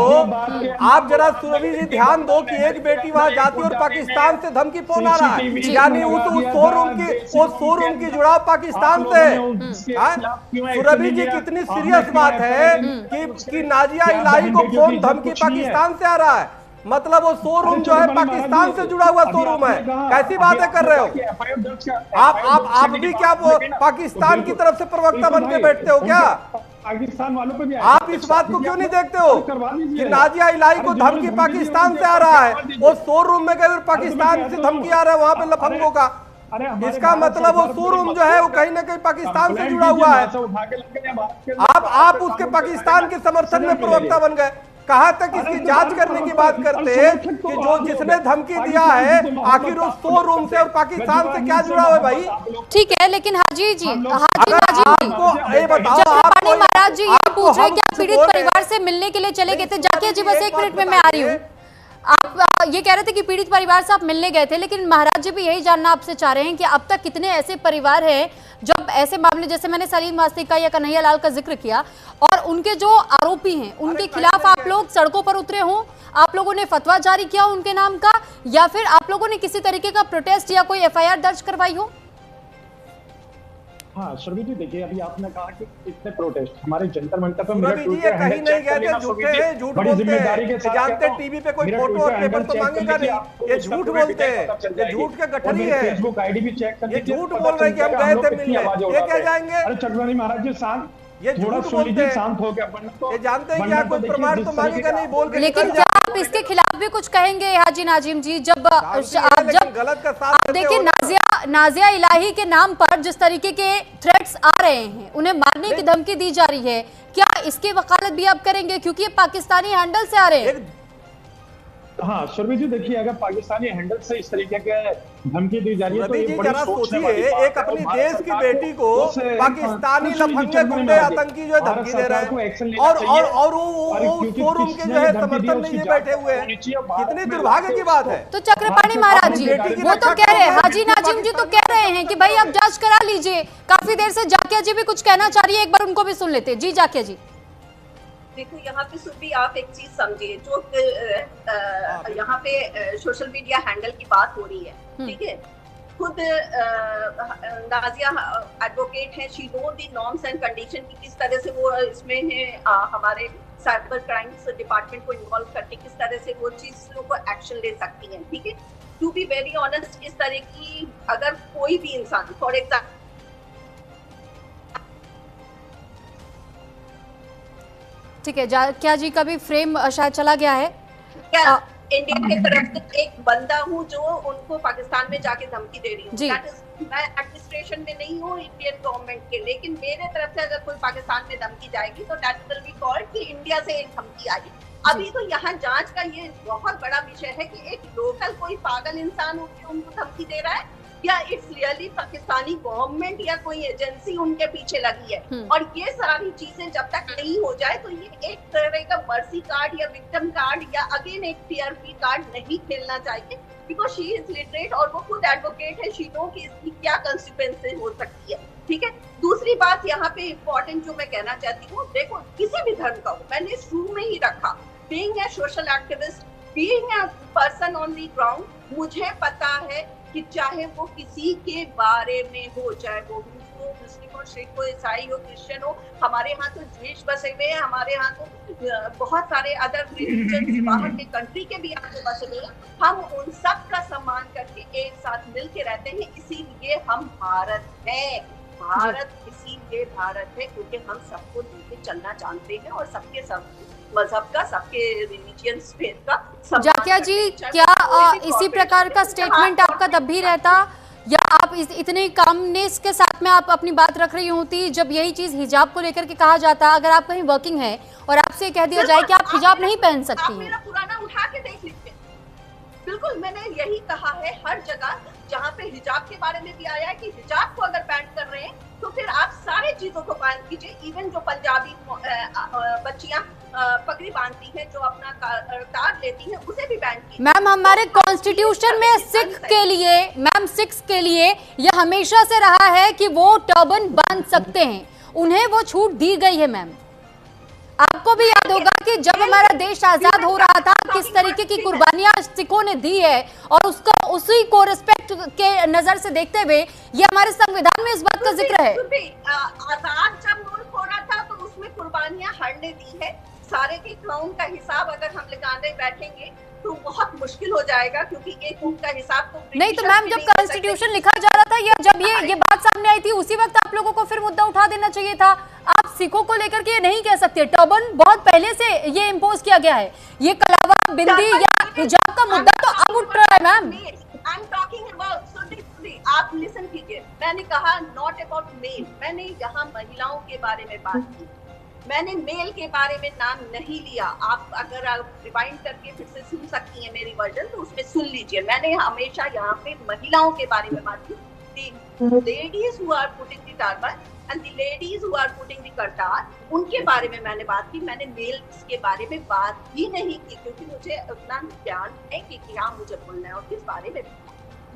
S6: आप जरा सुरभि जी ध्यान दो कि एक बेटी वहां जाती है और पाकिस्तान से धमकी फोन आ रहा है, यानी उस शोरूम की जुड़ाव पाकिस्तान से। सुरभि जी, कितनी सीरियस बात है कि नाजिया इलाही को फोन धमकी पाकिस्तान से आ रहा है। मतलब वो शोरूम जो है पाकिस्तान से जुड़ा हुआ शोरूम है। कैसी बातें कर रहे हो आप भी? क्या पाकिस्तान की तरफ से प्रवक्ता बन के बैठते हो क्या?
S8: पाकिस्तान वालों पे भी
S6: आप इस बात को क्यों नहीं देखते हो कि नाजिया इलाही को धमकी पाकिस्तान से आ रहा है? वो शोरूम में गए पाकिस्तान से धमकी आ रहा है वहां पे लफंगों का। इसका मतलब वो शोरूम जो है वो कहीं ना कहीं पाकिस्तान से जुड़ा हुआ है। आप उसके पाकिस्तान के समर्थन में प्रवक्ता बन गए। कहाँ तक इसकी जांच करने की बात करते हैं कि जो जिसने धमकी दिया है आखिर उस शोरूम से और पाकिस्तान से क्या जुड़ा हुआ है भाई?
S1: ठीक है, लेकिन हाजी जी, हाजी
S6: आपको ये बताओ,
S1: चक्रपाणी महाराज जी ये पूछ रहे हैं कि आप पीड़ित परिवार से मिलने के लिए चले गए थे। जाकिया जी बस 1 मिनट में मैं आ रही हूँ। आप ये कह रहे थे कि पीड़ित परिवार से आप मिलने गए थे, लेकिन महाराज जी भी यही जानना आपसे चाह रहे हैं कि अब तक कितने ऐसे परिवार हैं जब ऐसे मामले, जैसे मैंने सलीम वास्तिक का या कन्हैया लाल का जिक्र किया, और उनके जो आरोपी हैं उनके खिलाफ आप लोग सड़कों पर उतरे हों, आप लोगों ने फतवा जारी किया उनके नाम का, या फिर आप लोगों ने किसी तरीके का प्रोटेस्ट या कोई एफआईआर दर्ज करवाई हो?
S8: हाँ सुरभि जी, देखिए अभी आपने कहा कि कितने प्रोटेस्ट हमारे जंतर मंतर पर
S6: कहीं नहीं गए थे, झूठ बोलते हैं, जानते टीवी पे कोई फोटो और पेपर तो मांगेगा नहीं, ये झूठ बोलते हैं, ये झूठ का गठरी है,
S8: फेसबुक आईडी भी चेक कर,
S6: ये झूठ बोल रहे हैं कि हम गए थे मिलने, ये क्या जाएंगे?
S8: अरे चक्रपाणी महाराज जी शांत,
S6: ये
S8: थोड़ा
S6: झूठ
S8: सुन
S6: बोलते
S8: लीजिए,
S6: हैं,
S8: शांत हो गया,
S6: ये जानते हैं कि आप कोई प्रमाण तो मांगेगा नहीं, बोल के
S1: लेकिन क्या आप इसके खिलाफ भी कुछ कहेंगे हाजी नाजिम जी? जब
S6: गलत का साथ
S1: आप देखिए नाजिया इलाही के नाम पर जिस तरीके के थ्रेट्स आ रहे हैं, उन्हें मारने की धमकी दी जा रही है, क्या इसकी वकालत भी आप करेंगे? क्योंकि ये पाकिस्तानी हैंडल से आ रहे हैं।
S8: हाँ सुरभि जी, देखिए अगर पाकिस्तानी हैंडल से इस तरीके के धमकी दी जा रही है तो ये बड़ी सोचने वाली बात है।
S6: एक अपनी देश की बेटी को पाकिस्तानी लफंगे गुंडे आतंकी जो है धमकी दे रहे हैं, और वो शोरूम के जो है समर्थन में ये बैठे हुए हैं, कितनी दुर्भाग्य की बात है।
S1: तो चक्रपाणी महाराज जी वो तो कह रहे हैं, हाजी नाजिम जी तो कह रहे हैं कि भाई आप जांच करा लीजिए। काफी देर से जाकिया जी भी कुछ कहना चाह रही है, एक बार उनको भी सुन लेते हैं। जी जाकिया जी।
S9: देखो यहाँ पे सुबह आप एक चीज समझिए, जो यहाँ पे सोशल मीडिया हैंडल की बात हो रही है, ठीक है, खुद नाजिया एडवोकेट है, she know the norms and condition की किस तरह से वो इसमें है, हमारे साइबर क्राइम्स डिपार्टमेंट को इन्वॉल्व करके किस तरह से वो चीजों को एक्शन ले सकती है, ठीक है। टू बी वेरी ऑनेस्ट, इस तरह की अगर कोई भी इंसान, फॉर एग्जाम्पल
S1: ठीक है, क्या जी का भी फ्रेम शायद चला गया है।
S9: क्या इंडिया की तरफ से एक बंदा हूँ जो उनको पाकिस्तान में जाके धमकी दे रही हूँ। मैं एडमिनिस्ट्रेशन में नहीं हूँ इंडियन गवर्नमेंट के, लेकिन मेरे तरफ से अगर कोई पाकिस्तान में धमकी जाएगी तो दैट विल बी कॉल्ड कि इंडिया से एक धमकी आई। अभी तो यहाँ जांच का ये बहुत बड़ा विषय है कि एक लोकल कोई पागल इंसान उनको धमकी दे रहा है या इट्स रियली पाकिस्तानी गवर्नमेंट या कोई एजेंसी उनके पीछे लगी है। और ये सारी चीजें जब तक नहीं हो जाए तो ये एक तरह का मर्सी कार्ड या विक्टिम कार्ड या अगेन एक टीआरपी कार्ड नहीं खेलना चाहिए, बिकॉज शी इज लिटरेट और वो खुद एडवोकेट है, शी नो कि इसकी क्या कंसिक्वेंसेस हो सकती है, ठीक है। दूसरी बात यहाँ पे इम्पोर्टेंट जो मैं कहना चाहती हूँ, देखो किसी भी धर्म का हो, मैंने शुरू में ही रखा, being a social activist, being a person on the ground, मुझे पता है कि चाहे वो किसी के बारे में हो, चाहे वो हिंदू हो, मुस्लिम हो, सिख हो, ईसाई हो, क्रिश्चियन हो, हमारे यहाँ तो द्वेष बसे हुए हैं, हमारे यहाँ तो बहुत सारे अदर रिलीजन बाहर के कंट्री के भी यहाँ पे बसे हुए हैं, हम उन सब का सम्मान करके एक साथ मिल के रहते हैं, इसीलिए हम भारत हैं। भारत इसीलिए भारत है क्योंकि हम सबको लेके चलना जानते हैं और सबके सब मजहब का, सबके रिलीजियन फेथ का।
S1: जाकिया जी, क्या इसी प्रकार का स्टेटमेंट आपका तब भी रहता या आप इतने कामनेस के साथ में आप अपनी बात रख रही होती जब यही चीज हिजाब को लेकर के कहा जाता? अगर आप कहीं वर्किंग है और आपसे कह दिया जाए कि आप हिजाब नहीं पहन सकती हैं।
S9: मेरा पुराना उठा के देख लीजिए, बिल्कुल मैंने यही कहा है हर जगह जहाँ पे हिजाब के बारे में भी आया है कि हिजाब को अगर बैन कर रहे हैं तो फिर आप सारे चीजों को बैन कीजिए। इवन जो पंजाबी बच्चियां पगड़ी बांधती हैं, जो अपना तार लेती हैं, उसे भी बैन कीजिए।
S1: मैम हमारे कॉन्स्टिट्यूशन में सिख्स के लिए यह हमेशा से रहा है कि वो टर्बन बांध सकते हैं, उन्हें वो छूट दी गई है। मैम आपको भी याद होगा कि जब हमारा देश आजाद हो रहा था किस तरीके की कुर्बानियां सिखों ने दी है, और उसका उसी को रिस्पेक्ट के नजर से देखते हुए ये हमारे संविधान में इस बात का जिक्र है।
S9: आजाद जब मुल्क हो रहा था तो उसमें कुर्बानियां हर ने दी है। सारे के क्राउन का हिसाब अगर हम लगाने बैठेंगे तो बहुत मुश्किल हो जाएगा, क्योंकि एक उनका हिसाब तो
S1: नहीं। तो मैम जब कॉन्स्टिट्यूशन लिखा जा रहा था या जब ये बात सामने आई थी उसी वक्त आप लोगों को फिर मुद्दा उठा देना चाहिए था। आप सिखों को लेकर के ये नहीं कह सकते, टर्बन बहुत पहले से ये इम्पोज किया गया है, ये कलावा बिंदी या हिजाब का मुद्दा तो अब उठ रहा है। Ma'am
S9: I am talking about, आप लिसन कीजिए, मैंने कहा नॉट अबाउट मेल, मैंने यहाँ महिलाओं के बारे में बात की। मैंने मेल के बारे में नाम नहीं लिया। आप अगर रिवाइंड करके फिर से सुन सकती हैं मेरी वर्जन, तो उसमें सुन लीजिए। मैंने हमेशा यहाँ पे महिलाओं के बारे में बात की, ladies who are putting the turban and the ladies who are putting the Kartar, उनके बारे में मैंने बात की। मैंने मेल्स के बारे में बात ही नहीं की, क्योंकि मुझे उतना ज्ञान है कि क्या मुझे बोलना है और किस बारे में।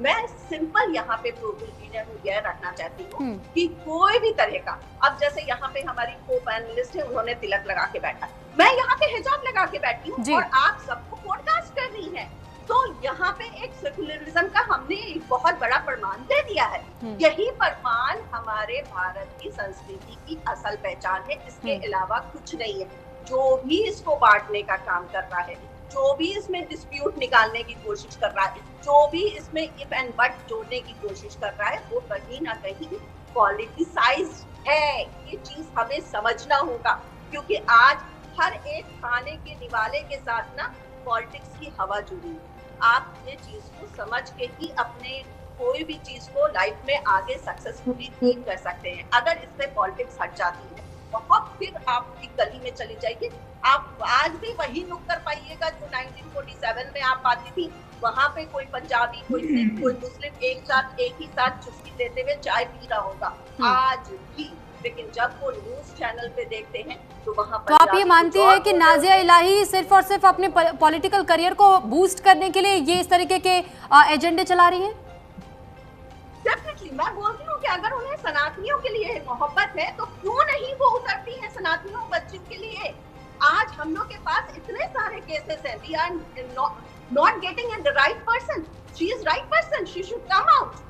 S9: मैं सिंपल यहाँ पे प्रोविजन यह रखना चाहती हूँ कि कोई भी तरह का, अब जैसे यहाँ पे हमारी को पैनलिस्ट है, उन्होंने तिलक लगा के बैठा, मैं यहाँ पे हिजाब लगा के बैठी हूँ और आप सबको पॉडकास्ट कर रही है। तो यहाँ पे एक सेकुलरिज्म का हमने एक बहुत बड़ा प्रमाण दे दिया है। यही प्रमाण हमारे भारत की संस्कृति की असल पहचान है, इसके अलावा कुछ नहीं है। जो भी इसको बांटने का काम कर रहा है, जो भी इसमें डिस्प्यूट निकालने की कोशिश कर रहा है, जो भी इसमें इफ एंड बट जोड़ने की कोशिश कर रहा है, वो कहीं ना कहीं पॉलिटिसाइज है। ये चीज हमें समझना होगा, क्योंकि आज हर एक खाने के निवाले के साथ ना पॉलिटिक्स की हवा जुड़ी है। आप ये चीज को समझ के ही अपने कोई भी चीज को लाइफ में आगे सक्सेसफुली ठीक कर सकते हैं। अगर इससे पॉलिटिक्स हट जाती है, बहुत फिर आप एक गली में चली जाएगी। आप आज भी वही नुक्कड़ पाइएगा जो 1947 में आप आती थी। वहां पे कोई पंजाबी, कोई सिख, कोई मुस्लिम एक ही साथ चुस्की लेते हुए चाय पी रहा होगा आज भी। लेकिन जब वो न्यूज चैनल पे देखते हैं तो वहाँ पर,
S1: तो आप ये मानती है कि नाजिया इलाही सिर्फ और सिर्फ अपने पॉलिटिकल करियर को बूस्ट करने के लिए ये इस तरीके के एजेंडे चला रही हैं?
S9: डेफिनेटली मैं बोलती हूँ कि अगर उन्हें सनातनियों के लिए मोहब्बत है तो क्यों नहीं वो उतरती है सनातनियों बच्चों के लिए। आज हम लोग के पास इतने सारे केसेस हैं। We are not getting the right person. She is right person, she should come out.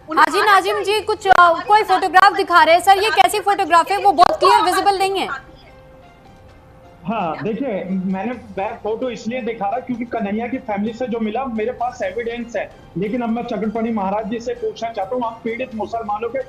S1: Haji Nazim ji कुछ कोई फोटोग्राफ दिखा रहे हैं सर, ये कैसी फोटोग्राफ है? वो बहुत क्लियर विजिबल नहीं है।
S8: हाँ देखिए, मैं फोटो इसलिए दिखा रहा क्योंकि कन्हैया की फैमिली से जो मिला मेरे पास एविडेंस है। लेकिन अब मैं चक्रपाणी महाराज जी से पूछना चाहता हूँ, आप पीड़ित मुसलमानों के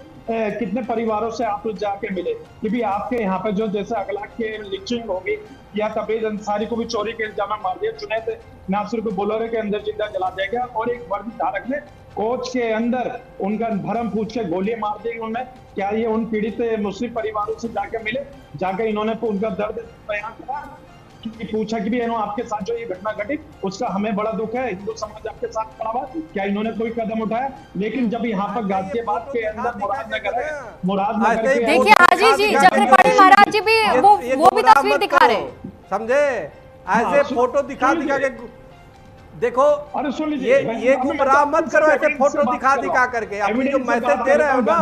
S8: कितने परिवारों से आप जाके मिले? कि भी आपके यहाँ पे जो जैसे अगला के लिंचिंग होगी या तबरेज अंसारी को भी चोरी के इल्जाम में मार दिया, जुनैद नासिर को बोलेरो के अंदर जिंदा जला दिया गया, और एक वर्दी धारक ने कोच के अंदर उनका भरम पूछ के गोली मार दी उनमें। क्या ये उन पीड़ित मुस्लिम परिवारों से जाके मिले? जाके इन्होंने उनका दर्द बयान करा कि पूछा कि भी आपके साथ जो ये घटना घटी उसका हमें बड़ा दुख है, हिंदू समाज आपके साथ खड़ा हुआ, क्या इन्होंने कोई कदम उठाया? लेकिन जब यहाँ पर गाजियाबाद के अंदर मुरादनगर है, मुरादनगर
S1: देखिए हाजी जी, चक्रपाणी महाराज जी भी वो भी तस्वीर दिखा रहे हैं,
S6: समझे? ऐसे फोटो दिखा के देखो, ये गुमराह मत करो ऐसे फोटो दिखा करके। अपनी जो मैसेज दे रहे हो ना,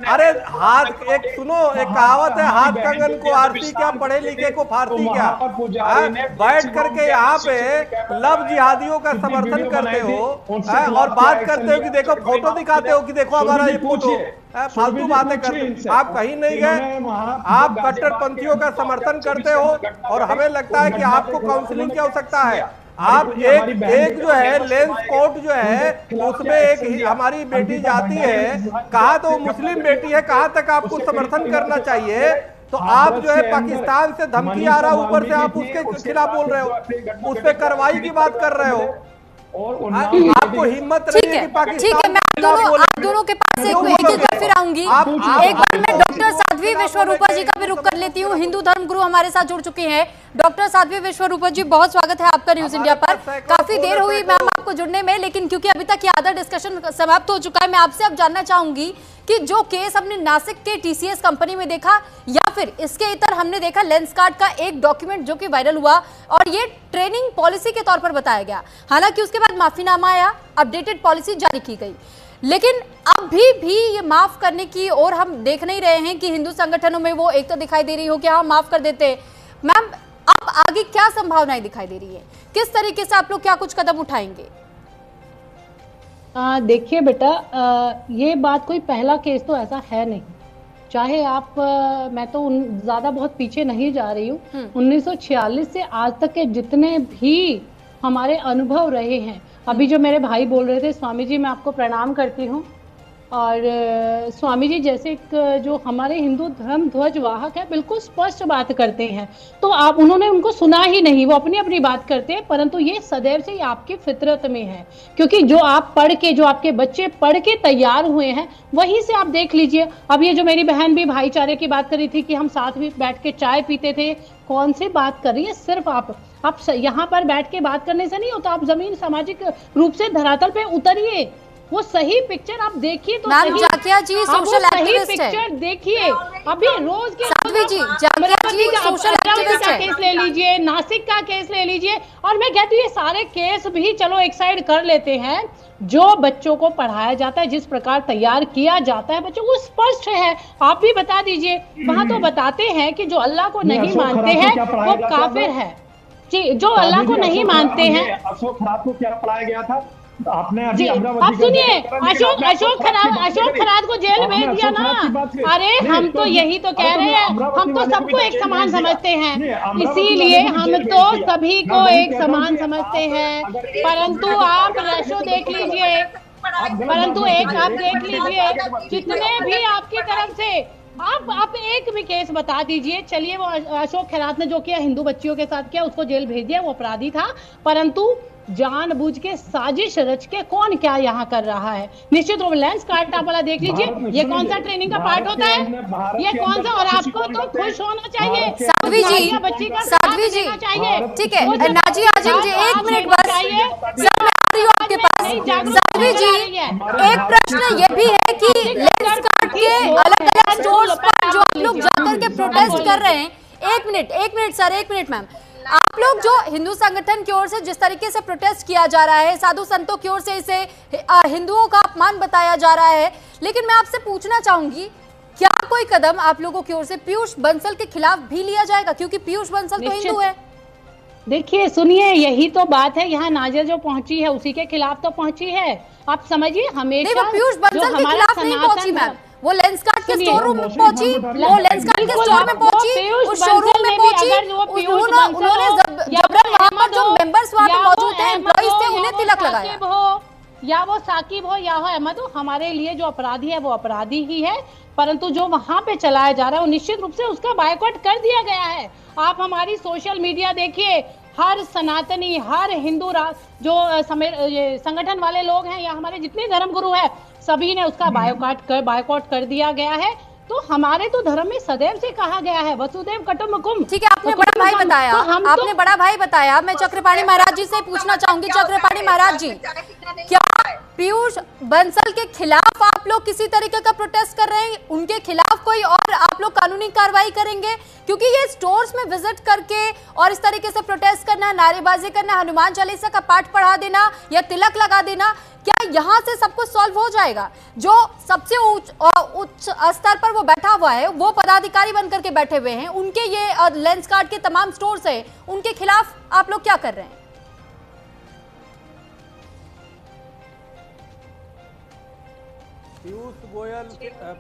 S6: अरे हाथ एक सुनो, एक कहावत है, हाथ कंगन को आरती क्या, पढ़े लिखे को फारसी क्या। बैठ करके यहाँ पे लव जिहादियों का समर्थन करते हो और बात करते हो कि देखो फोटो दिखाते हो कि देखो हमारा ये फोटो, फालतू बातें करते। आप कहीं नहीं गए, आप कट्टरपंथियों का समर्थन करते हो और हमें लगता है कि आपको काउंसलिंग की आवश्यकता है। आप एक जो है लेंस कोट जो है उसमें एक हमारी बेटी जाती है, कहा तो मुस्लिम बेटी है, कहाँ तक आपको समर्थन करना चाहिए? तो आप जो है पाकिस्तान से धमकी आ रहा, ऊपर से आप उसके खिलाफ बोल रहे हो, उस पर कार्रवाई की बात कर रहे हो। आपको हिम्मत रही है कि पाकिस्तान,
S1: आप दोनों के पास एक बार फिर आऊंगी। एक बार मैं डॉक्टर साध्वी विश्वरूपा जी का भी रुख कर लेती हूँ। हिंदू धर्म गुरु हमारे साथ जुड़ चुके हैं। डॉक्टर साध्वी विश्वरूपा जी, बहुत स्वागत है आपका न्यूज इंडिया पर। काफी देर हुई मैम आपको जुड़ने में, लेकिन क्योंकि अभी तक ये आधा डिस्कशन समाप्त हो चुका है, मैं आपसे अब जानना चाहूंगी कि जो केस हमने नासिक के टीसीएस कंपनी में देखा या फिर इसके इतर हमने देखा लेंसकार्ट का एक डॉक्यूमेंट जो कि वायरल हुआ और ये ट्रेनिंग पॉलिसी के तौर पर बताया गया। हालांकि उसके बाद माफीनामा आया, अपडेटेड पॉलिसी जारी की गई, लेकिन अभी भी ये माफ करने की और हम देख नहीं रहे हैं कि हिंदू संगठनों में वो एक तो दिखाई दे रही हो कि हाँ माफ कर देते। मैम अब आगे क्या संभावनाएं दिखाई दे रही है? किस तरीके से आप लोग क्या कुछ कदम उठाएंगे?
S10: देखिए बेटा, ये बात कोई पहला केस तो ऐसा है नहीं। चाहे आप मैं तो ज्यादा बहुत पीछे नहीं जा रही हूँ, 1946 से आज तक के जितने भी हमारे अनुभव रहे हैं, अभी जो मेरे भाई बोल रहे थे, स्वामी जी मैं आपको प्रणाम करती हूँ, और स्वामी जी जैसे एक जो हमारे हिंदू धर्म ध्वज वाहक है बिल्कुल स्पष्ट बात करते हैं, तो आप उन्होंने उनको सुना ही नहीं, वो अपनी अपनी बात करते हैं, परंतु ये सदैव से ही आपकी फितरत में है, क्योंकि जो आप पढ़ के, जो आपके बच्चे पढ़ के तैयार हुए हैं वहीं से आप देख लीजिए। अब ये जो मेरी बहन भी भाईचारे की बात कर रही थी कि हम साथ में बैठ के चाय पीते थे, कौन सी बात कर रही है? सिर्फ आप यहाँ पर बैठ के बात करने से नहीं होता, आप जमीन सामाजिक रूप से धरातल पे उतरिए, वो सही पिक्चर आप देखिए तो सही।
S1: जाकिया जी सोशल एक्टिविस्ट है,
S10: पिक्चर देखिए। अभी रोज के
S1: साध्वी जी, जाकिया जी सोशल एक्टिविस्ट
S10: का
S1: है।
S10: केस ले लीजिए, नासिक का केस ले लीजिए, और मैं कहती हूँ ये सारे केस भी चलो एक साइड कर लेते हैं। जो बच्चों को पढ़ाया जाता है, जिस प्रकार तैयार किया जाता है बच्चों को, स्पष्ट है। आप भी बता दीजिए, वहां तो बताते हैं कि जो अल्लाह को नहीं मानते हैं वो काफिर है जी, जो अल्लाह को नहीं मानते हैं।
S8: अशोक खरात को क्या पढ़ाया गया था आपने?
S10: जी आप सुनिए, अशोक खरात को जेल भेज दिया ना। अरे हम तो यही तो कह रहे हैं, हम तो सबको एक समान समझते हैं, इसीलिए हम तो सभी को एक समान समझते हैं। परंतु आप रेशो देख लीजिए, परंतु एक आप देख लीजिए, जितने भी आपकी तरफ से आप एक भी केस बता दीजिए। चलिए वो अशोक खैरात ने जो किया हिंदू बच्चियों के साथ किया, उसको जेल भेज दिया, वो अपराधी था, परंतु जानबूझ के साजिश रच के कौन क्या यहाँ कर रहा है। निश्चित रूप लेंस कार्ड आप वाला देख लीजिए, ये कौन सा ट्रेनिंग का पार्ट होता है, ये कौन सा? और आपको तो खुश होना चाहिए
S1: साध्वी जी,
S10: बच्ची का
S1: साध्वी जी
S10: चाहिए।
S1: ठीक है नाजिया आजिम जी, एक मिनट बस, सब मैं आ रही हूँ आपके पास। साध्वी जी एक प्रश्न ये भी है कि लेंस कार्ड के अलग अलग स्टोर्स पर जो आप लोग जाकर के प्रोटेस्ट कर रहे हैं, एक मिनट सर, एक मिनट मैम, आप लोग जो हिंदू संगठन की ओर से जिस तरीके से प्रोटेस्ट किया जा रहा है, साधु संतों की ओर से इसे हिंदुओं का अपमान बताया जा रहा है, लेकिन मैं आपसे पूछना चाहूंगी क्या कोई कदम आप लोगों की ओर से पीयूष बंसल के खिलाफ भी लिया जाएगा, क्योंकि पीयूष बंसल तो हिंदू है।
S10: देखिए सुनिए, यही तो बात है, यहाँ नाजिया जो पहुंची है उसी के खिलाफ तो पहुंची है। आप समझिए, हमेशा
S1: नहीं, वो पीयूष बंसल के खिलाफ नहीं पहुंची मैम, वो लेंस कार्ड के स्टोर रूम में पहुंची, वो लेंस कार्ड के स्टोर में पहुंची, उस शोरूम में पहुंची, उन्होंने जबरन वहां पर जो मेंबर्स वहां पे मौजूद थे, एम्प्लॉइज थे, उन्हें तिलक लगाया।
S10: या वो साकिब हो या हो अहमद हो, हमारे लिए जो अपराधी है वो अपराधी ही है, परंतु जो वहां पे चलाया जा रहा है वो निश्चित रूप से उसका बायकॉट कर दिया गया है। आप हमारी सोशल मीडिया देखिए, हर सनातनी, हर हिंदू जो संगठन वाले लोग हैं या हमारे जितने धर्मगुरु हैं, सभी ने उसका बायकॉट कर दिया गया है। तो हमारे तो धर्म में सदैव से कहा गया है वसुदेव कुटुंबकम।
S1: ठीक है, आपने बड़ा भाई बताया, आपने बड़ा भाई बताया। मैं चक्रपाणी महाराज जी से पूछना चाहूंगी, चक्रपाणी महाराज जी, क्या पीयूष बंसल के खिलाफ आप लोग किसी तरीके का प्रोटेस्ट कर रहे हैं? उनके खिलाफ कोई और आप लोग कानूनी कार्रवाई करेंगे? क्योंकि ये स्टोर्स में विजिट करके और इस तरीके से प्रोटेस्ट करना, नारेबाजी करना, हनुमान चालीसा का पाठ पढ़ा देना या तिलक लगा देना, क्या यहाँ से सब कुछ सॉल्व हो जाएगा? जो सबसे उच्च स्तर पर वो बैठा हुआ है, वो पदाधिकारी बनकर के बैठे हुए हैं, उनके ये लेंस कार्ड के तमाम स्टोर्स हैं, उनके खिलाफ आप लोग क्या कर रहे हैं?
S6: पीयूष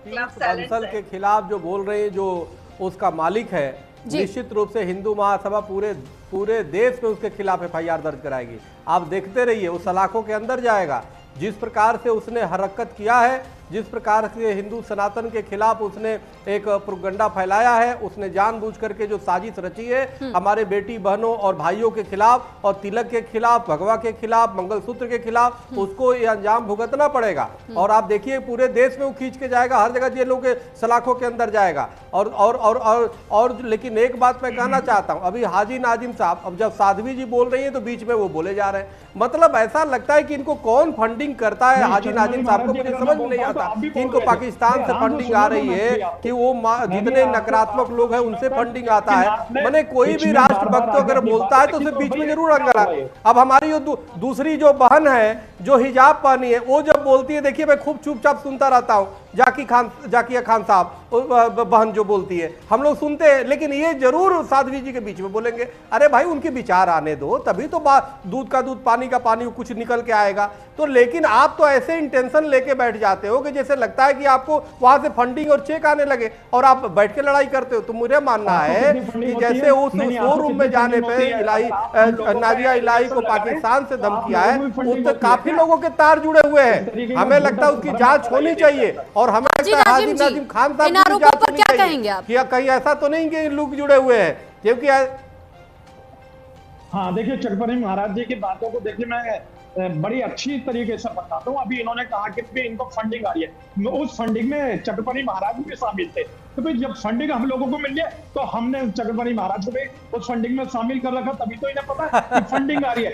S6: बंसल के खिलाफ जो बोल रहे हैं, जो उसका मालिक है, निश्चित रूप से हिंदू महासभा पूरे देश में उसके खिलाफ एफआईआर दर्ज कराएगी। आप देखते रहिए, वो सलाखों के अंदर जाएगा। जिस प्रकार से उसने हरकत किया है, जिस प्रकार से हिंदू सनातन के खिलाफ उसने एक प्रोपगंडा फैलाया है, उसने जानबूझ करके जो साजिश रची है हमारे बेटी बहनों और भाइयों के खिलाफ और तिलक के खिलाफ, भगवा के खिलाफ, मंगलसूत्र के खिलाफ, उसको ये अंजाम भुगतना पड़ेगा। और आप देखिए पूरे देश में वो खींच के जाएगा, हर जगह जेलों के सलाखों के अंदर जाएगा। और लेकिन एक बात मैं कहना चाहता हूं, अभी हाजी नाजिम साहब, अब जब साध्वी जी बोल रही है तो बीच में वो बोले जा रहे हैं, मतलब ऐसा लगता है कि इनको कौन फंडिंग करता है हाजी नाजिम साहब को, मुझे समझ नहीं आता कि इनको पाकिस्तान से फंडिंग आ रही है कि वो जितने नकारात्मक लोग हैं उनसे फंडिंग आता है। मैंने कोई भी राष्ट्रभक्त अगर बोलता है तो उसे बीच में जरूर अंगड़ा। अब हमारी जो दूसरी जो बहन है जो हिजाब पहनी है, वो जब बोलती है, देखिए मैं खूब चुपचाप सुनता रहता हूँ, जाकिया खान साहब बहन जो बोलती है हम लोग सुनते हैं, लेकिन ये जरूर साध्वी जी के बीच में बोलेंगे। अरे भाई उनके विचार आने दो, तभी तो दूध का दूध पानी का पानी कुछ निकल के आएगा। तो लेकिन आप तो ऐसे इंटेंशन लेके बैठ जाते हो कि जैसे लगता है कि आपको वहां से फंडिंग और चेक आने लगे और आप बैठ के लड़ाई करते हो। तो मुझे मानना है कि जैसे उस शोरूम में जाने पे नाजिया इलाही को पाकिस्तान से धमकी है, उस काफी काफी लोगों के तार जुड़े हुए हैं। हमें लगता है उसकी जांच होनी चाहिए और हमें लगता है हाजी नाजिम खान साहब की जांच होनी चाहिए कि कहीं ऐसा तो नहीं कि लोग जुड़े हुए हैं, क्योंकि
S8: हाँ देखिए चटपनी महाराज जी की बातों को देखिए मैं बड़ी अच्छी तरीके से बताता हूँ। अभी इन्होंने कहा कि इनको फंडिंग आ रही है, उस फंडिंग में चटपनी महाराज भी शामिल थे। तो भाई जब फंडिंग हम लोगों को मिल गया तो हमने चटपनी महाराज को भी उस फंडिंग में शामिल कर रखा, तभी तो इन्हें पता कि फंडिंग आ रही है।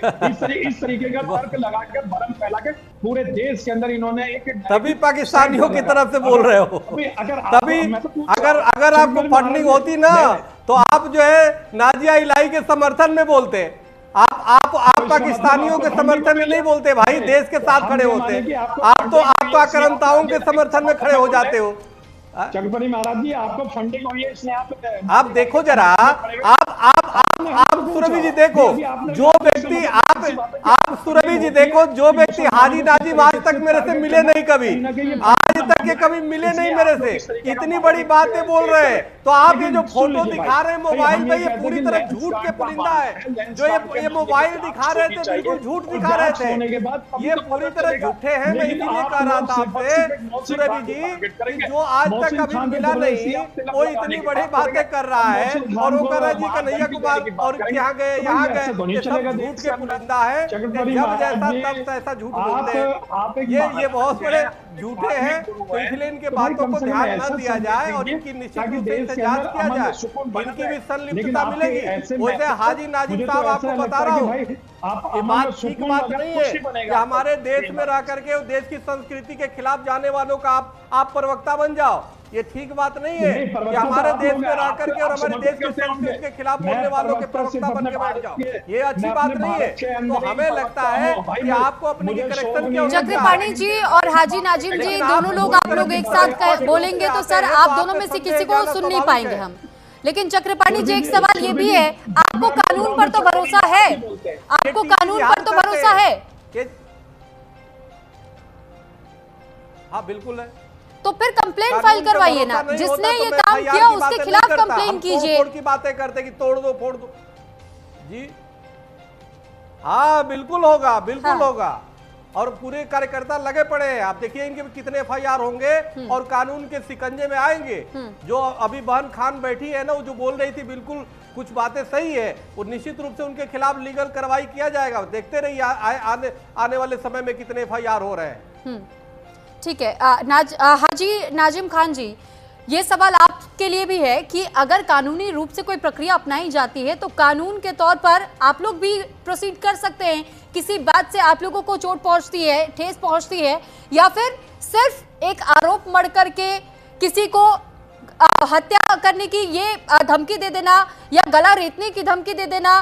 S8: इस तरीके का तर्क लगाकर भरम फैला के पूरे देश के अंदर इन्होंने एक
S6: तभी पाकिस्तानियों की तरफ से बोल रहे हो। तभी अगर आपको फंडिंग होती ना तो आप जो है नाजिया इलाही के समर्थन में बोलते, आप पाकिस्तानियों के समर्थन में नहीं बोलते भाई, देश के साथ खड़े होते। आप तो आक्रांताओं के समर्थन में खड़े हो जाते हो।
S8: चटपनी महाराज जी आपको फंडिंग हुई है इसलिए
S6: आप देखो जरा, आप सुरभि जी देखो, जो व्यक्ति आप सुरभि जी देखो, जो व्यक्ति हाजी नाजिम आज तक मेरे से मिले नहीं, कभी आज तक ये कभी मिले नहीं मेरे से, इतनी बड़ी बातें बोल रहे हैं। तो आप ये जो फोटो दिखा रहे हैं मोबाइल में, ये पूरी तरह झूठ के पुलिंदा है। जो ये मोबाइल दिखा रहे थे बिल्कुल झूठ दिखा रहे थे, ये पूरी तरह झूठे हैं। मैं इसीलिए कह रहा था आपसे सुरभि जी, जो आज तक कभी मिला नहीं वो इतनी बड़ी बातें कर रहा है और वो कर रहा है जी कन्हैया कुमार और यहाँ गए ये सब झूठ के पुलिंदा है। जब जैसा तब ऐसा झूठ बोलते हैं, ये बहुत बड़े झूठे हैं। तो इसलिए इनके बातों को ध्यान न दिया जाए और इनकी निश्चित रूप से जांच किया जाए, इनकी भी संलिप्तता मिलेगी। वैसे हाजी नाजिम साहब आपको बता रहा हूँ, ये बात ठीक बात नहीं है कि हमारे देश में रह करके देश की संस्कृति के खिलाफ जाने वालों का आप प्रवक्ता बन जाओ। ये ठीक बात नहीं है कि हमारे देश में रह करके और हमारे देश की संस्कृति के खिलाफ बोलने वालों के प्रवक्ता बन के बैठ जाओ। ये अच्छी बात नहीं है। तो हमें लगता है कि आपको अपनी करेक्शन की
S1: चक्रपाणी जी और हाजी नाजिम जी दोनों लोग आप लोग एक साथ बोलेंगे तो सर आप दोनों में से किसी को सुन नहीं पाएंगे हम। लेकिन चक्रपाणी जी एक सवाल ये भी है, आपको कानून पर तो भरोसा है, आपको कानून पर तो भरोसा है?
S6: हाँ बिल्कुल है।
S1: तो फिर कंप्लेंट फाइल करवाइए ना, जिसने ये काम किया उसके खिलाफ कंप्लेंट कीजिए।
S6: तोड़ की बातें करते कि तोड़ दो फोड़ दो जी, हाँ बिल्कुल होगा, बिल्कुल होगा। और पूरे कार्यकर्ता लगे पड़े हैं। आप देखिए इनके कितने FIR होंगे और कानून के शिकंजे में आएंगे। जो अभी बहन खान बैठी है ना, वो जो बोल रही थी बिल्कुल कुछ बातें सही है, वो निश्चित रूप से उनके खिलाफ लीगल कार्रवाई किया जाएगा। देखते रहिए आने वाले समय में कितने FIR हो रहे हैं।
S1: ठीक है। हाजी नाजिम खान जी, ये सवाल आपके लिए भी है कि अगर कानूनी रूप से कोई प्रक्रिया अपनाई जाती है तो कानून के तौर पर आप लोग भी प्रोसीड कर सकते हैं। किसी बात से आप लोगों को चोट पहुंचती है, ठेस पहुंचती है, या फिर सिर्फ एक आरोप मढ़ करके किसी को हत्या करने की ये धमकी दे देना या गला रेतने की धमकी दे देना,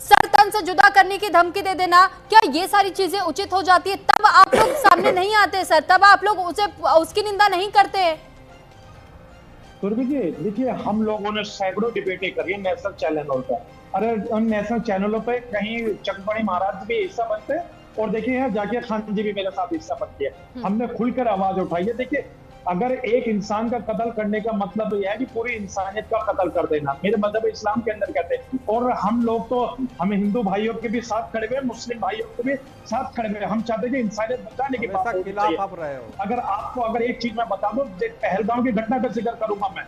S1: सर तन से जुदा करने की धमकी दे देना, क्या ये सारी चीजें उचित हो जाती है? तब आप लोग सामने नहीं आते सर, तब आप लोग उसकी निंदा नहीं करते?
S8: सुरभि जी देखिए, हम लोगों ने सैकड़ों डिबेटें करी है नेशनल चैनलों पर। अरे उन नेशनल चैनलों पे कहीं चक्रपाणी महाराज भी हिस्सा बनते हैं और देखिए जाकिर खान जी भी मेरे साथ हिस्सा बनती है। हमने खुलकर आवाज उठाई है। देखिए अगर एक इंसान का कत्ल करने का मतलब यह है कि पूरी इंसानियत का कत्ल कर देना, मेरे मजहब इस्लाम के अंदर कहते हैं। और हम लोग तो हम हिंदू भाइयों के भी साथ खड़े हुए, मुस्लिम भाइयों के भी साथ खड़े हुए। हम चाहते हैं कि इंसानियत बचाने की बात अगर एक चीज मैं बता दूं, पहलगांव की घटना का जिक्र करूंगा मैं।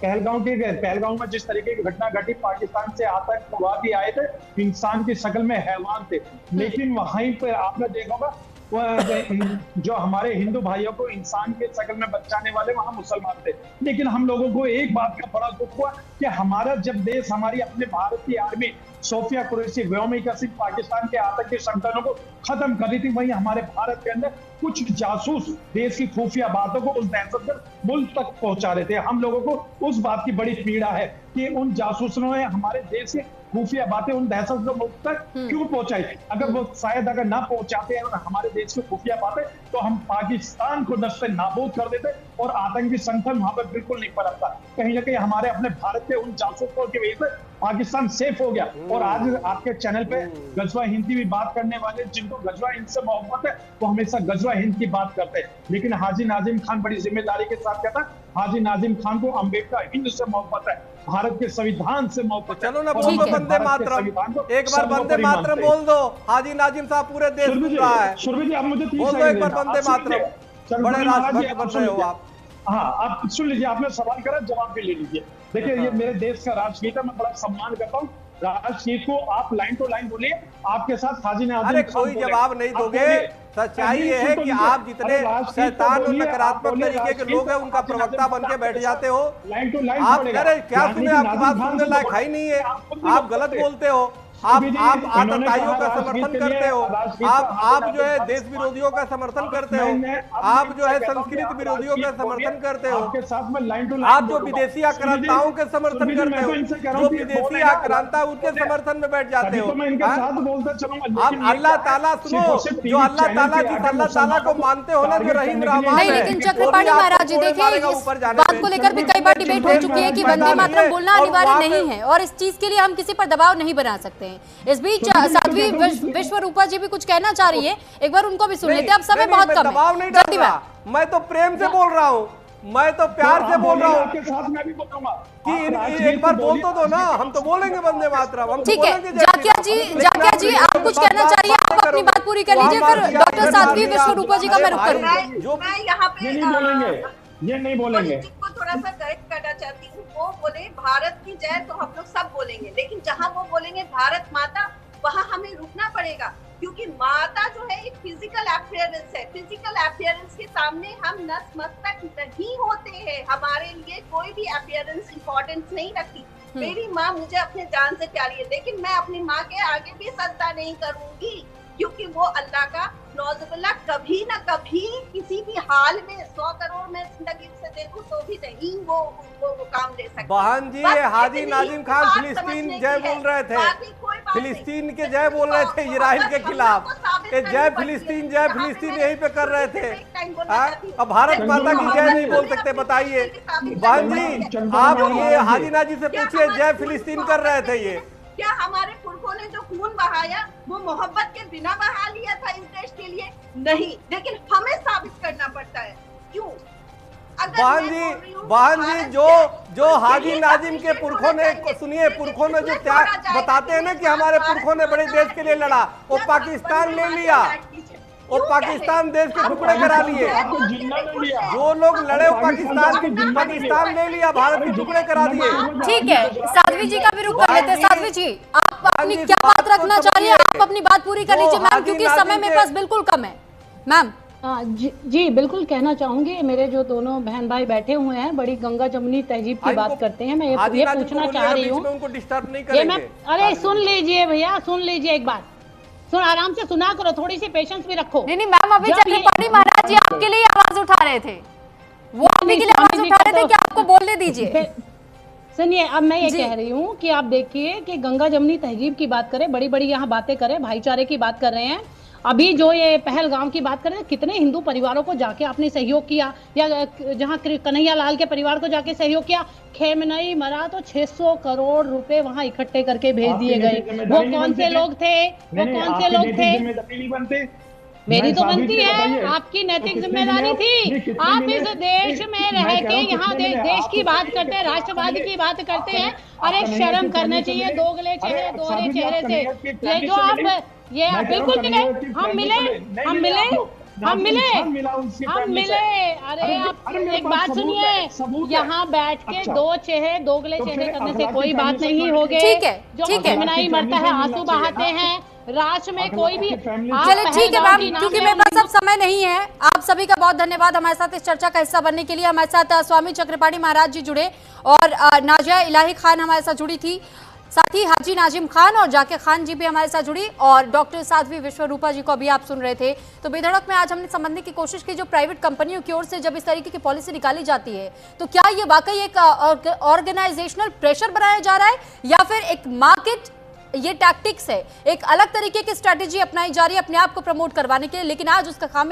S8: पहलगांव में जिस तरीके की घटना घटी, पाकिस्तान से आतंकवादी आए थे, इंसान की शक्ल में हैवान थे, लेकिन वहीं पर आपने देखा होगा जो हमारे हिंदू भाइयों को इंसान के शक्ल में बचाने वाले वहां मुसलमान थे। लेकिन हम लोगों को एक बात का बड़ा दुख हुआ कि हमारा जब देश, हमारी अपने भारत की आर्मी सोफिया कुरैशी व्योमिक सिंह पाकिस्तान के आतंकी संगठनों को खत्म कर रही थी, वहीं हमारे भारत के अंदर कुछ जासूस देश की खुफिया बातों को उस दहशतगर्द मुल्क तक पहुंचा रहे थे। हम लोगों को उस बात की बड़ी पीड़ा है कि उन जासूसों ने हमारे देश के खुफिया बातें उन दहशतगर्द मुल्क तक क्यों पहुंचाई। अगर वो शायद अगर ना पहुंचाते हैं हमारे देश की खुफिया बातें, तो हम पाकिस्तान को नस्ते नाबूद कर देते और आतंकी संगठन वहां पर बिल्कुल नहीं पनपता। कहीं ना कहीं हमारे अपने भारत के उन जासूसों की वजह से पाकिस्तान सेफ हो गया। और आज आपके चैनल पे गजवा हिंद की भी बात करने वाले, जिनको गजवा हिंद से मोहब्बत है, वो हमेशा गजवा हिंद की बात करते हैं। लेकिन हाजी नाजिम खान बड़ी जिम्मेदारी के साथ कहता है, हाजी नाजिम खान को अम्बेडकर हिंद से मोहब्बत है। भारत के संविधान से मोहब्बत है।
S6: चलो ना बोल दो वंदे मातरम, एक बार वंदे मातरम बोल दो। हाजी नाजिम साहब पूरे देश सुन रहा है।
S8: सुरभि जी आप मुझे
S6: बोल दो एक बार वंदे मातरम। बड़े राष्ट्रभक्त बन रहे हो आप।
S8: हाँ आप सुन लीजिए, आपने सवाल करा, जवाब भी ले लीजिए। देखिए ये मेरे देश का राष्ट्रगीत है, मैं बड़ा सम्मान करता हूँ। राष्ट्रगीत को आप लाइन टू लाइन बोलिए, आपके साथ हाजी नाजिम।
S6: अरे कोई जवाब नहीं दोगे। सच्चाई ये है कि आप जितने शैतान और नकारात्मक तरीके के लोग हैं उनका प्रवक्ता बन के बैठ जाते हो। आप कह रहे क्या सुने, आपकी बात सुनने लायक है ही नहीं है, आप गलत बोलते हो। आप आतताइयों का समर्थन करते हो, आप जो है देश विरोधियों का समर्थन करते हो, आप जो है संस्कृत विरोधियों का समर्थन करते हो, आप जो विदेशी आक्रांताओं के समर्थन करते हो, जो विदेशी आक्रांता उनके समर्थन में बैठ जाते हो। आप अल्लाह ताला सुनो, जो अल्लाह ताला जिस अल्लाह ताला को मानते हो ना, जो रहीम रहमान
S1: नहीं, लेकिन चक्रपाणी महाराज जी देखिए इस बात को लेकर भी कई बार डिबेट हो चुकी है कि वंदे मातरम बोलना अनिवार्य नहीं है और इस चीज के लिए हम किसी पर दबाव नहीं बना सकते हैं। इस बीच साध्वी विश्वरूपा जी भी कुछ कहना चाह रही है, एक बार उनको भी सुन लेते हैं। अब समय बहुत कम है। जल्दी में
S6: मैं तो प्रेम से बोल रहा हूँ, मैं तो प्यार से बोल रहा हूँ
S8: आपके साथ मैं भी बोलूंगा
S6: कि एक बार बोल तो दो ना, हम तो बोलेंगे वंदे मातरम। हम
S1: ठीक है जाकिया जी आप कुछ कहना चाहिए, आप अपनी बात पूरी कर लीजिए, फिर डॉक्टर साध्वी विश्वरूपा जी का मैं रुख करूंगी।
S9: मैं यहाँ पे
S8: ये नहीं बोलेंगे
S9: को थोड़ा सा करेक्ट करना चाहती हूँ। वो बोले भारत की जय तो हम लोग सब बोलेंगे, लेकिन जहाँ वो बोलेंगे भारत माता, वहाँ हमें रुकना पड़ेगा, क्योंकि माता जो है एक फिजिकल अपीयरेंस है। फिजिकल अपीयरेंस के सामने हम नतमस्तक नहीं होते हैं। हमारे लिए कोई भी अपीयरेंस इंपॉर्टेंस नहीं रखती। मेरी माँ मुझे अपने जान से प्यारी है, लेकिन मैं अपनी माँ के आगे भी सजदा नहीं करूंगी, क्योंकि वो अल्लाह का नौजुबिल्ला कभी ना कभी किसी भी हाल में 100 करोड़ में जिंदगी से देखूं तो भी नहीं वो काम दे सकते।
S6: बहन जी ये हाजी नाजिम खान फिलिस्तीन जय बोल रहे थे, फिलिस्तीन के जय बोल रहे थे इजराइल के खिलाफ, जय फिलिस्तीन यहीं पे कर रहे थे। अब भारत माता की जय नहीं बोल सकते, बताइए बहन जी। आप ये हाजी नाजिम से पूछिए, जय फिलिस्तीन कर रहे थे ये।
S9: क्या हमारे पुरखों ने जो खून बहाया वो मोहब्बत के बिना बहा लिया था इस देश के लिए? नहीं, लेकिन हमें साबित करना पड़ता है। क्यों?
S6: बहन जी जो हाजी नाजिम के पुरखों ने, सुनिए, पुरखों ने जो त्याग बताते हैं ना कि हमारे पुरखों ने बड़े देश के लिए लड़ा, वो पाकिस्तान ले लिया, वो पाकिस्तान देश के टुकड़े करा लिए। जो लोग लड़े वो पाकिस्तान ले लिया, भारत के टुकड़े करा दिए।
S1: ठीक है, साध्वी जी का भी रुख कर लेते हैं। साध्वी जी आप अपनी क्या बात रखना चाहिए, आप अपनी बात पूरी कर लीजिए मैम, क्योंकि समय मेरे पास बिल्कुल कम है। मैम
S10: जी बिल्कुल कहना चाहूंगी, मेरे जो दोनों बहन भाई बैठे हुए हैं बड़ी गंगा जमुनी तहजीब की बात करते हैं। मैं ये पूछना चाह रही हूँ, अरे सुन लीजिए भैया, सुन लीजिए एक बात, आराम से सुना करो, थोड़ी सी पेशेंस भी रखो।
S1: नहीं मैम, अभी चक्रपाणी महाराज जी आपके लिए आवाज उठा रहे थे, वो आपके लिए आवाज उठा रहे थे कि आपको बोलने दीजिए।
S10: सुनिए, अब मैं ये कह रही हूँ कि आप देखिए कि गंगा जमुनी तहजीब की बात करें, बड़ी बड़ी यहाँ बातें करें, भाईचारे की बात कर रहे हैं। अभी जो ये पहलगाम की बात करें, कितने हिंदू परिवारों को जाके आपने सहयोग किया, या जहाँ कन्हैया लाल के परिवार को जाके सहयोग किया। खेमनई मरा तो 600 करोड़ रुपए वहाँ इकट्ठे करके भेज दिए गए। वो कौन से लोग थे, वो कौन से लोग थे? मेरी तो बनती है, आपकी नैतिक जिम्मेदारी थी। आप इस देश में रह के यहाँ देश की बात करते हैं, राष्ट्रवाद की बात करते हैं। अरे शर्म करना चाहिए दोगले चेहरे, दोहरे चेहरे से। ये जो आप ये बिल्कुल मिले, हम मिले। अरे आप एक बात सुनिए, यहाँ बैठ के दो चेहरे, दोगले चेहरे करने से कोई बात नहीं होगी।
S1: ठीक है,
S10: जो खेमनाई मरता है, आंसू बहाते हैं, राष्ट्र में कोई भी।
S1: चलिए ठीक है मैम, क्योंकि मेरे पास अब समय नहीं है। आप सभी का बहुत धन्यवाद हमारे साथ इस चर्चा का हिस्सा बनने के लिए। हमारे साथ स्वामी चक्रपाणी महाराज जी जुड़े और नाजिया इलाही खान हमारे साथ जुड़ी थी, साथ ही हाजी नाजिम खान और जाकिया खान जी भी हमारे साथ जुड़ी, और डॉक्टर साध्वी विश्वरूपा जी को अभी आप सुन रहे थे। तो बेधड़क में आज हमने समझने की कोशिश की, जो प्राइवेट कंपनियों की ओर से जब इस तरीके की पॉलिसी निकाली जाती है तो क्या ये वाकई एक ऑर्गेनाइजेशनल प्रेशर बनाया जा रहा है, या फिर एक मार्केट ये टैक्टिक्स है, एक अलग तरीके की स्ट्रैटेजी अपनाई जा रही है अपने आप को प्रमोट करवाने के लिए। लेकिन आज उसका खामियाजा